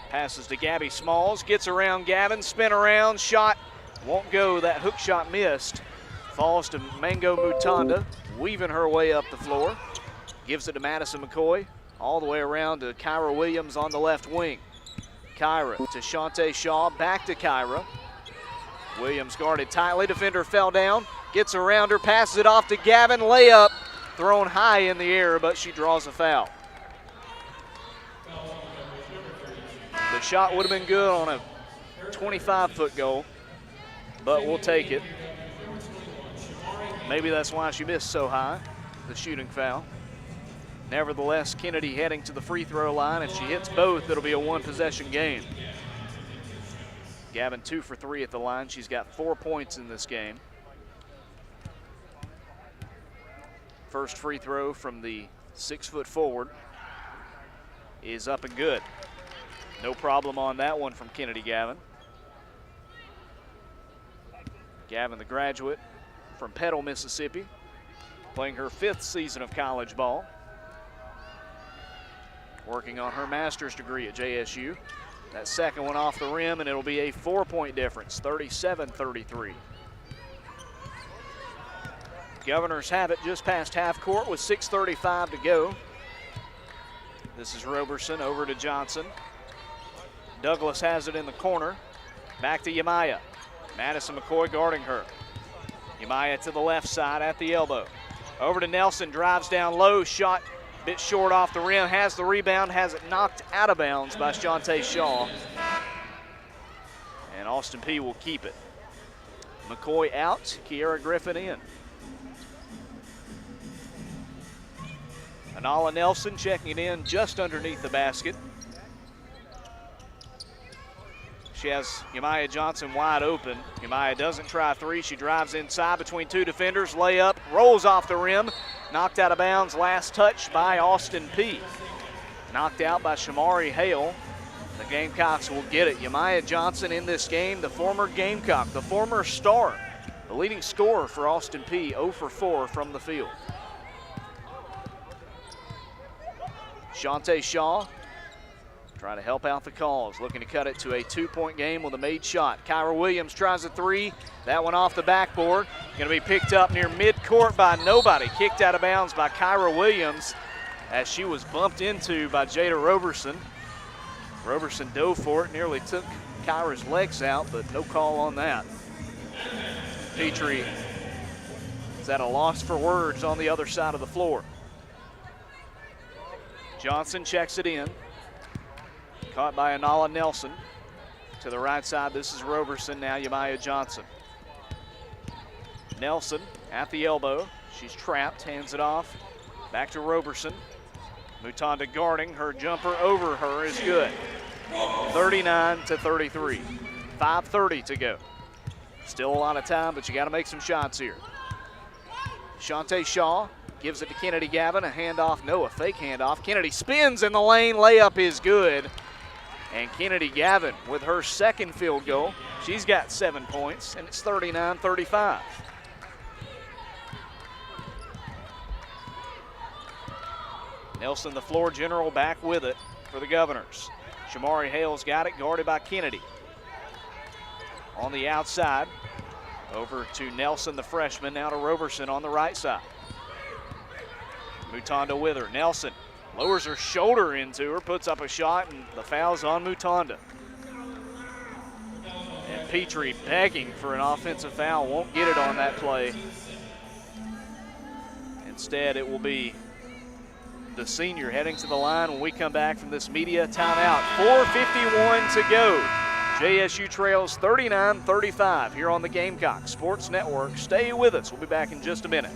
Passes to Gabby Smalls, gets around Gavin, spin around, shot won't go. That hook shot missed. Falls to Mango Mutanda, weaving her way up the floor. Gives it to Madison McCoy, all the way around to Kyra Williams on the left wing. Kyra to Shantae Shaw, back to Kyra. Williams guarded tightly, defender fell down, gets around her, passes it off to Gavin, layup, thrown high in the air, but she draws a foul. The shot would have been good on a 25-foot goal, but we'll take it. Maybe that's why she missed so high, the shooting foul. Nevertheless, Kennedy heading to the free throw line. If she hits both, it'll be a 1-possession game. Gavin 2 for 3 at the line. She's got 4 points in this game. First free throw from the 6-foot forward is up and good. No problem on that one from Kennedy Gavin. Gavin, the graduate from Petal, Mississippi, playing her 5th season of college ball. Working on her master's degree at JSU. That second one off the rim, and it'll be a 4-point difference, 37-33. Governors have it just past half court with 6:35 to go. This is Roberson over to Johnson. Douglas has it in the corner. Back to Yamaya. Madison McCoy guarding her. Yamaya to the left side at the elbow. Over to Nelson, drives down low, shot a bit short off the rim, has the rebound, has it knocked out of bounds by Shante Shaw. And Austin Peay will keep it. McCoy out, Kiera Griffin in. Anala Nelson checking it in just underneath the basket. She has Yamaya Johnson wide open. Yamaya doesn't try three. She drives inside between 2 defenders. Layup, rolls off the rim. Knocked out of bounds. Last touch by Austin Peay. Knocked out by Shamari Hale. The Gamecocks will get it. Yamaya Johnson in this game, the former Gamecock, the former star, the leading scorer for Austin Peay, 0 for 4 from the field. Shante Shaw trying to help out the Calls, looking to cut it to a 2-point game with a made shot. Kyra Williams tries a three. That one off the backboard. Going to be picked up near midcourt by nobody. Kicked out of bounds by Kyra Williams as she was bumped into by Jada Roberson. Roberson dove for it, nearly took Kyra's legs out, but no call on that. Petrie is at a loss for words on the other side of the floor. Johnson checks it in. Caught by Anala Nelson. To the right side, this is Roberson, now Yamaya Johnson. Nelson at the elbow. She's trapped, hands it off. Back to Roberson. Mutanda guarding, her jumper over her is good. 39-33. 5:30 to go. Still a lot of time, but you got to make some shots here. Shante Shaw gives it to Kennedy Gavin, a handoff, no, a fake handoff. Kennedy spins in the lane, layup is good. And Kennedy Gavin with her second field goal. She's got 7 points, and it's 39-35. Nelson, the floor general, back with it for the Governors. Shamari Hale's got it, guarded by Kennedy. On the outside, over to Nelson, the freshman, now to Roberson on the right side. Mutanda with her. Nelson lowers her shoulder into her, puts up a shot, and the foul's on Mutanda. And Petrie begging for an offensive foul, won't get it on that play. Instead, it will be the senior heading to the line when we come back from this media timeout. 4:51 to go. JSU trails 39-35 here on the Gamecock Sports Network. Stay with us. We'll be back in just a minute.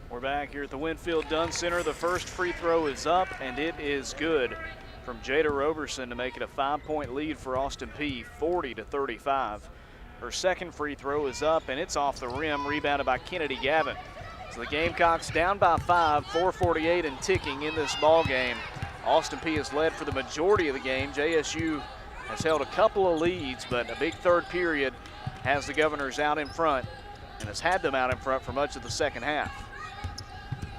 We're back here at the Winfield Dunn Center. The first free throw is up, and it is good from Jada Roberson to make it a 5-point lead for Austin Peay, 40-35. Her second free throw is up, and it's off the rim, rebounded by Kennedy Gavin. So the Gamecocks down by 5, 4:48 and ticking in this ball game. Austin Peay has led for the majority of the game. JSU has held a couple of leads, but a big third period has the Governors out in front and has had them out in front for much of the second half.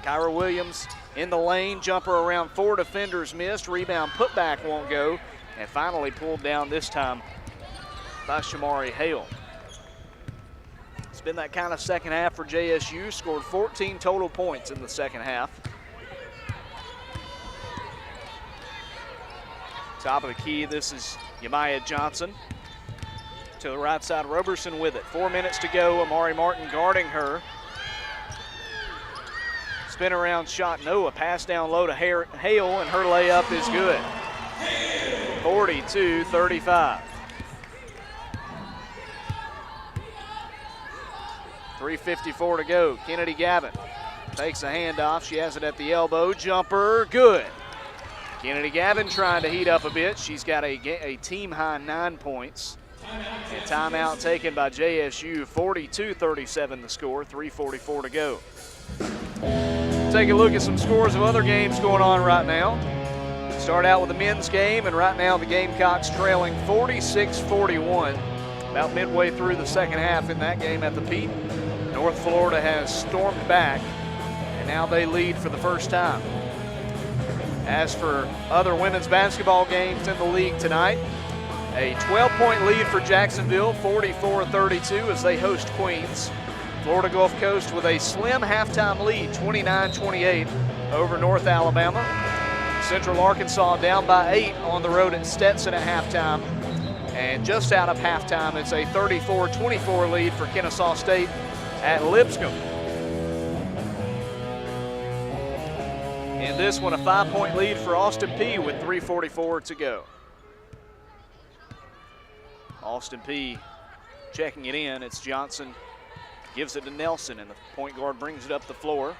Kyra Williams in the lane, jumper around 4 defenders missed, rebound putback won't go, and finally pulled down this time by Shamari Hale. It's been that kind of second half for JSU, scored 14 total points in the second half. Top of the key, this is Yamiah Johnson. To the right side, Roberson with it. 4 minutes to go, Amari Martin guarding her. Spin around shot, no, a pass down low to Hale, and her layup is good. 42-35. 3:54 to go. Kennedy Gavin takes a handoff. She has it at the elbow. Jumper, good. Kennedy Gavin trying to heat up a bit. She's got a team-high 9 points. And timeout taken by JSU. 42-37 the score. 3:44 to go. Take a look at some scores of other games going on right now. Start out with the men's game, and right now the Gamecocks trailing 46-41. About midway through the second half in that game at the Peay. North Florida has stormed back, and now they lead for the first time. As for other women's basketball games in the league tonight, a 12-point lead for Jacksonville, 44-32 as they host Queens. Florida Gulf Coast with a slim halftime lead, 29-28 over North Alabama. Central Arkansas down by 8 on the road at Stetson at halftime. And just out of halftime, it's a 34-24 lead for Kennesaw State at Lipscomb. In this one, a 5-point lead for Austin Peay with 3:44 to go. Austin Peay checking it in. It's Johnson, gives it to Nelson, and the point guard brings it up the floor.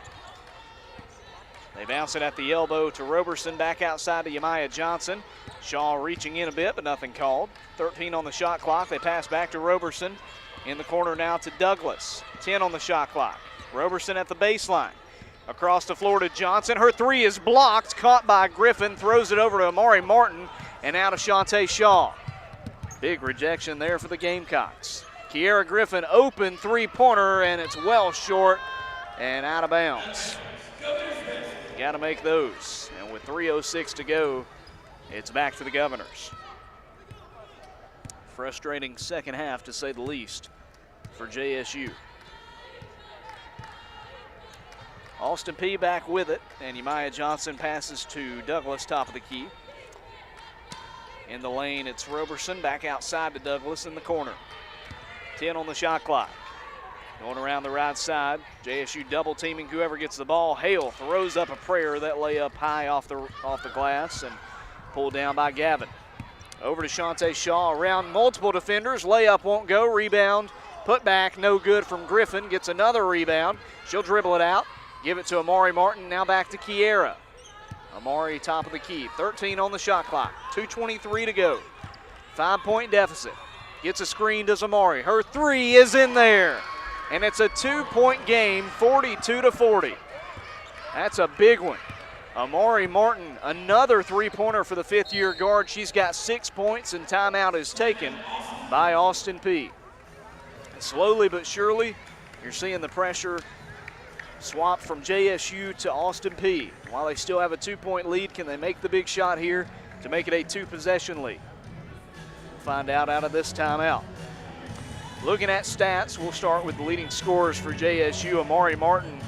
They bounce it at the elbow to Roberson, back outside to Yamiah Johnson. Shaw reaching in a bit, but nothing called. 13 on the shot clock. They pass back to Roberson. In the corner now to Douglas. 10 on the shot clock. Roberson at the baseline. Across the floor to Johnson. Her three is blocked, caught by Griffin. Throws it over to Amari Martin, and out to Shantae Shaw. Big rejection there for the Gamecocks. Kiera Griffin, open three-pointer, and it's well short and out of bounds. Got to make those. And with 3:06 to go, it's back to the Governors. Frustrating second half, to say the least, for JSU. Austin Peay back with it, and Yamiah Johnson passes to Douglas, top of the key. In the lane, it's Roberson, back outside to Douglas in the corner. 10 on the shot clock. Going around the right side, JSU double teaming whoever gets the ball. Hale throws up a prayer, that layup high off the glass and pulled down by Gavin. Over to Shantae Shaw, around multiple defenders. Layup won't go, rebound, put back, no good from Griffin. Gets another rebound. She'll dribble it out, give it to Amari Martin, now back to Kiera. Amari top of the key, 13 on the shot clock, 2:23 to go. 5-point deficit. Gets a screen, does Amari. Her three is in there. And it's a 2-point game, 42-40. That's a big one. Amari Martin, another three-pointer for the fifth-year guard. She's got 6 points, and timeout is taken by Austin Peay. Slowly but surely, you're seeing the pressure swap from JSU to Austin Peay. While they still have a 2-point lead, can they make the big shot here to make it a 2-possession lead? We'll find out of this timeout. Looking at stats, we'll start with the leading scorers for JSU. Amari Martin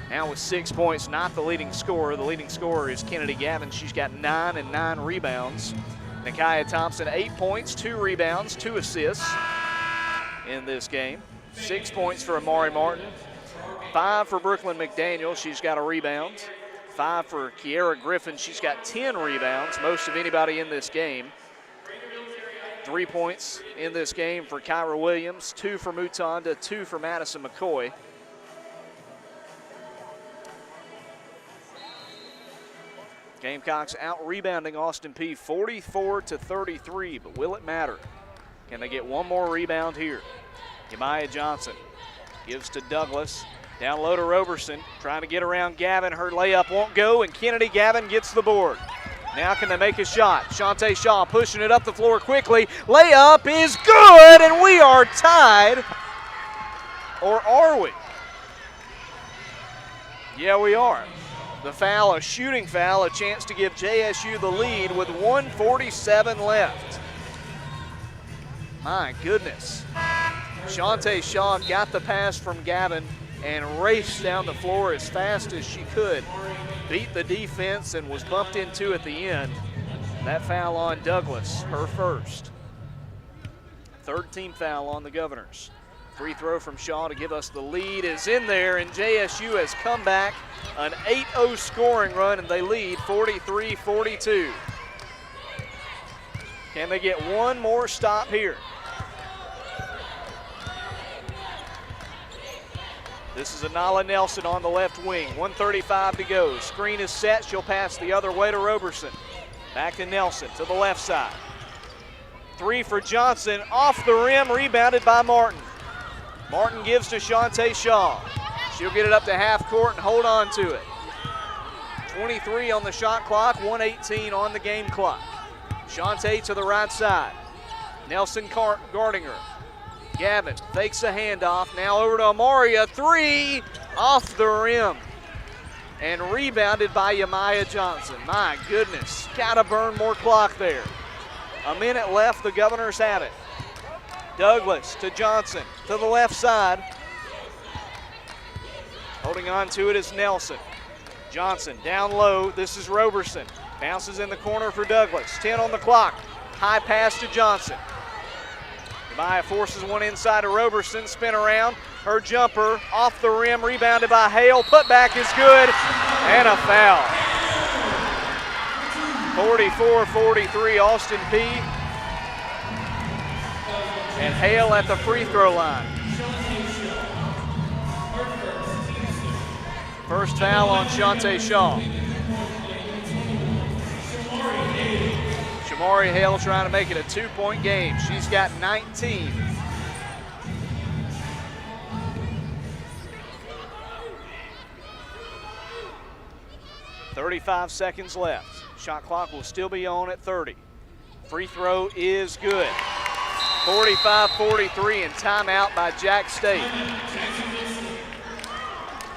now with 6 points, not the leading scorer. The leading scorer is Kennedy Gavin. She's got 9 and 9 rebounds. Nakia Thompson, 8 points, 2 rebounds, 2 assists in this game. 6 points for Amari Martin. 5 for Brooklyn McDaniel. She's got a rebound. 5 for Kiera Griffin. She's got 10 rebounds, most of anybody in this game. 3 points in this game for Kyra Williams, 2 for Mutanda, 2 for Madison McCoy. Gamecocks out-rebounding Austin Peay 44-33, but will it matter? Can they get one more rebound here? Yamiah Johnson gives to Douglas. Down low to Roberson, trying to get around Gavin. Her layup won't go, and Kennedy Gavin gets the board. Now can they make a shot? Shantae Shaw pushing it up the floor quickly. Layup is good, and we are tied. Or are we? Yeah, we are. The foul, a shooting foul, a chance to give JSU the lead with 1:47 left. My goodness. Shantae Shaw got the pass from Gavin and raced down the floor as fast as she could. Beat the defense and was bumped into at the end. That foul on Douglas, her first. Third team foul on the Governors. Free throw from Shaw to give us the lead is in there, and JSU has come back. An 8-0 scoring run, and they lead 43-42. Can they get one more stop here? This is Anala Nelson on the left wing. 1:35 to go. Screen is set. She'll pass the other way to Roberson. Back to Nelson to the left side. Three for Johnson. Off the rim. Rebounded by Martin. Martin gives to Shantae Shaw. She'll get it up to half court and hold on to it. 23 on the shot clock. 1:18 on the game clock. Shantae to the right side. Nelson guarding her. Gavin fakes a handoff. Now over to Amaria. Three off the rim. And rebounded by Yamiah Johnson. My goodness. Gotta burn more clock there. A minute left. The Governors have it. Douglas to Johnson to the left side. Holding on to it is Nelson. Johnson down low. This is Roberson. Bounces in the corner for Douglas. 10 on the clock. High pass to Johnson. Yamiah forces one inside to Roberson. Spin around. Her jumper off the rim. Rebounded by Hale. Putback is good. And a foul. 44-43 Austin Peay. And Hale at the free throw line. First foul on Shantae Shaw. Shamari Hale trying to make it a 2-point game. She's got 19. .35 seconds left. Shot clock will still be on at 30. Free throw is good. 45-43 and timeout by Jack State.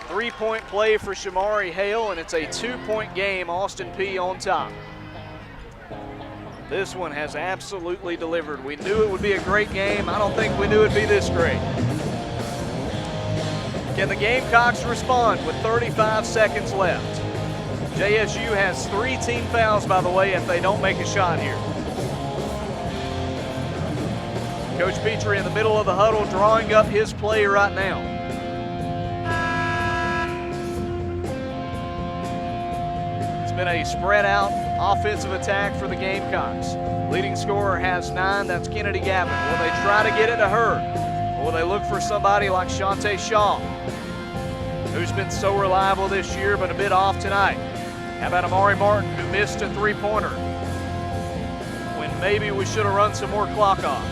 3-point play for Shamari Hale, and it's a 2-point game. Austin Peay on top. This one has absolutely delivered. We knew it would be a great game. I don't think we knew it'd be this great. Can the Gamecocks respond with 35 seconds left? JSU has 3 team fouls, by the way, if they don't make a shot here. Coach Petrie in the middle of the huddle drawing up his play right now. It's been a spread out offensive attack for the Gamecocks. Leading scorer has 9, that's Kennedy Gavin. Will they try to get it to her? Or will they look for somebody like Shantae Shaw, who's been so reliable this year but a bit off tonight? How about Amari Martin, who missed a 3-pointer when maybe we should have run some more clock off?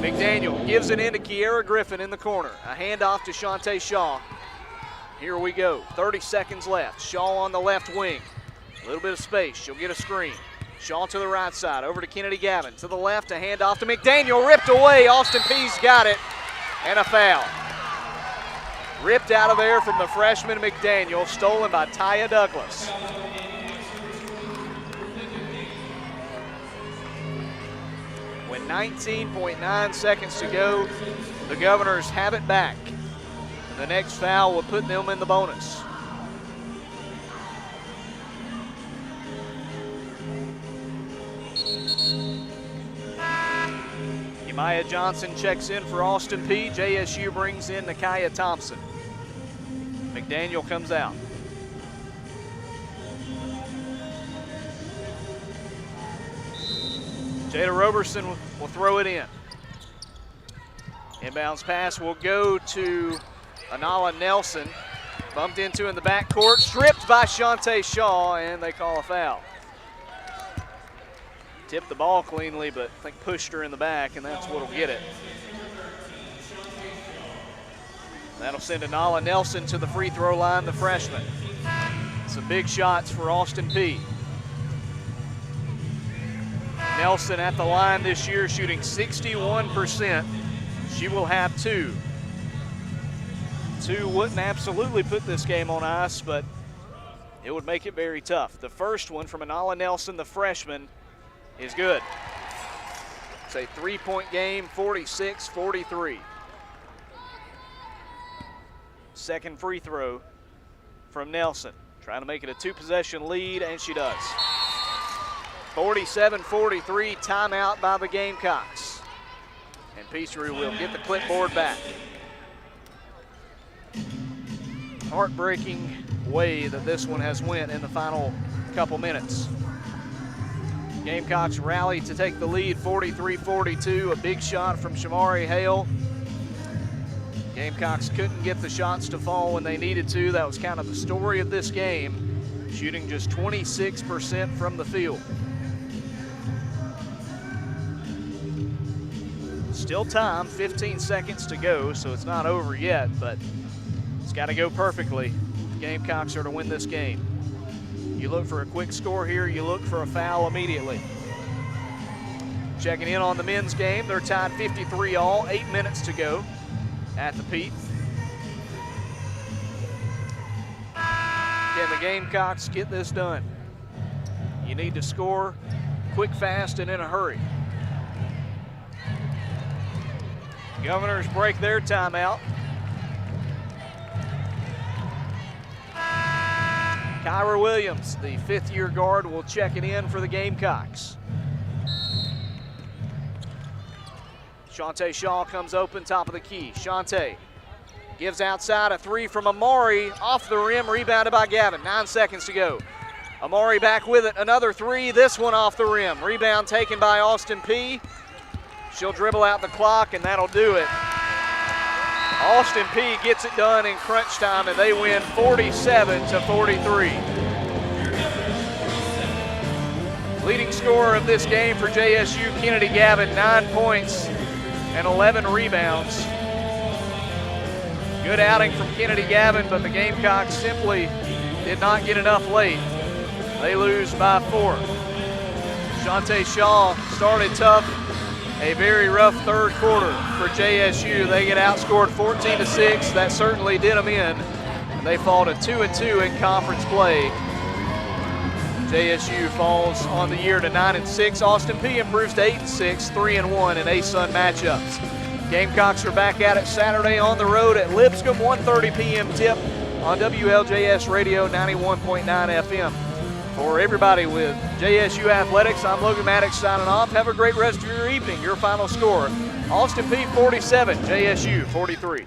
McDaniel gives it in to Kiera Griffin in the corner. A handoff to Shantae Shaw. Here we go, 30 seconds left. Shaw on the left wing. A little bit of space, she'll get a screen. Shaw to the right side, over to Kennedy Gavin. To the left, a handoff to McDaniel, ripped away. Austin Peay's got it, and a foul. Ripped out of there from the freshman McDaniel, stolen by Taya Douglas. With 19.9 seconds to go, the Governors have it back. The next foul will put them in the bonus. Yamiah Johnson checks in for Austin Peay. JSU brings in Nakia Thompson. McDaniel comes out. Jada Roberson will throw it in. Inbounds pass will go to Anala Nelson. Bumped into in the backcourt, stripped by Shantae Shaw, and they call a foul. Tipped the ball cleanly, but I think pushed her in the back, and that's what'll get it. That'll send Anala Nelson to the free throw line, the freshman. Some big shots for Austin Peay. Nelson at the line this year, shooting 61%. She will have two. Two wouldn't absolutely put this game on ice, but it would make it very tough. The first one from Anala Nelson, the freshman, is good. It's a three-point game, 46-43. Second free throw from Nelson. Trying to make it a two-possession lead, and she does. 47-43, timeout by the Gamecocks. And Peachtree will get the clipboard back. Heartbreaking way that this one has went in the final couple minutes. Gamecocks rally to take the lead, 43-42. A big shot from Shamari Hale. Gamecocks couldn't get the shots to fall when they needed to. That was kind of the story of this game, shooting just 26% from the field. Still time, 15 seconds to go, so it's not over yet, but it's got to go perfectly. Gamecocks are to win this game. You look for a quick score here, you look for a foul immediately. Checking in on the men's game, they're tied 53 all, 8 minutes to go at the Pete. Can the Gamecocks get this done? You need to score quick, fast, and in a hurry. Governors break their timeout. Kyra Williams, the fifth-year guard, will check it in for the Gamecocks. Shantae Shaw comes open, top of the key. Shantae gives outside, a three from Amari, off the rim, rebounded by Gavin. 9 seconds to go. Amari back with it, another three, this one off the rim. Rebound taken by Austin Peay. She'll dribble out the clock, and that'll do it. Austin Peay gets it done in crunch time, and they win 47-43. Leading scorer of this game for JSU, Kennedy Gavin, 9 points and 11 rebounds. Good outing from Kennedy Gavin, but the Gamecocks simply did not get enough late. They lose by 4. Shantae Shaw started tough. A very rough third quarter for JSU. They get outscored 14-6. That certainly did them in. They fall to 2-2 in conference play. JSU falls on the year to 9-6. Austin Peay improves to 8-6, 3-1 in ASUN matchups. Gamecocks are back at it Saturday on the road at Lipscomb, 1:30 p.m. tip on WLJS Radio 91.9 FM. For everybody with JSU Athletics, I'm Logan Maddox signing off. Have a great rest of your evening. Your final score, Austin Peay 47, JSU 43.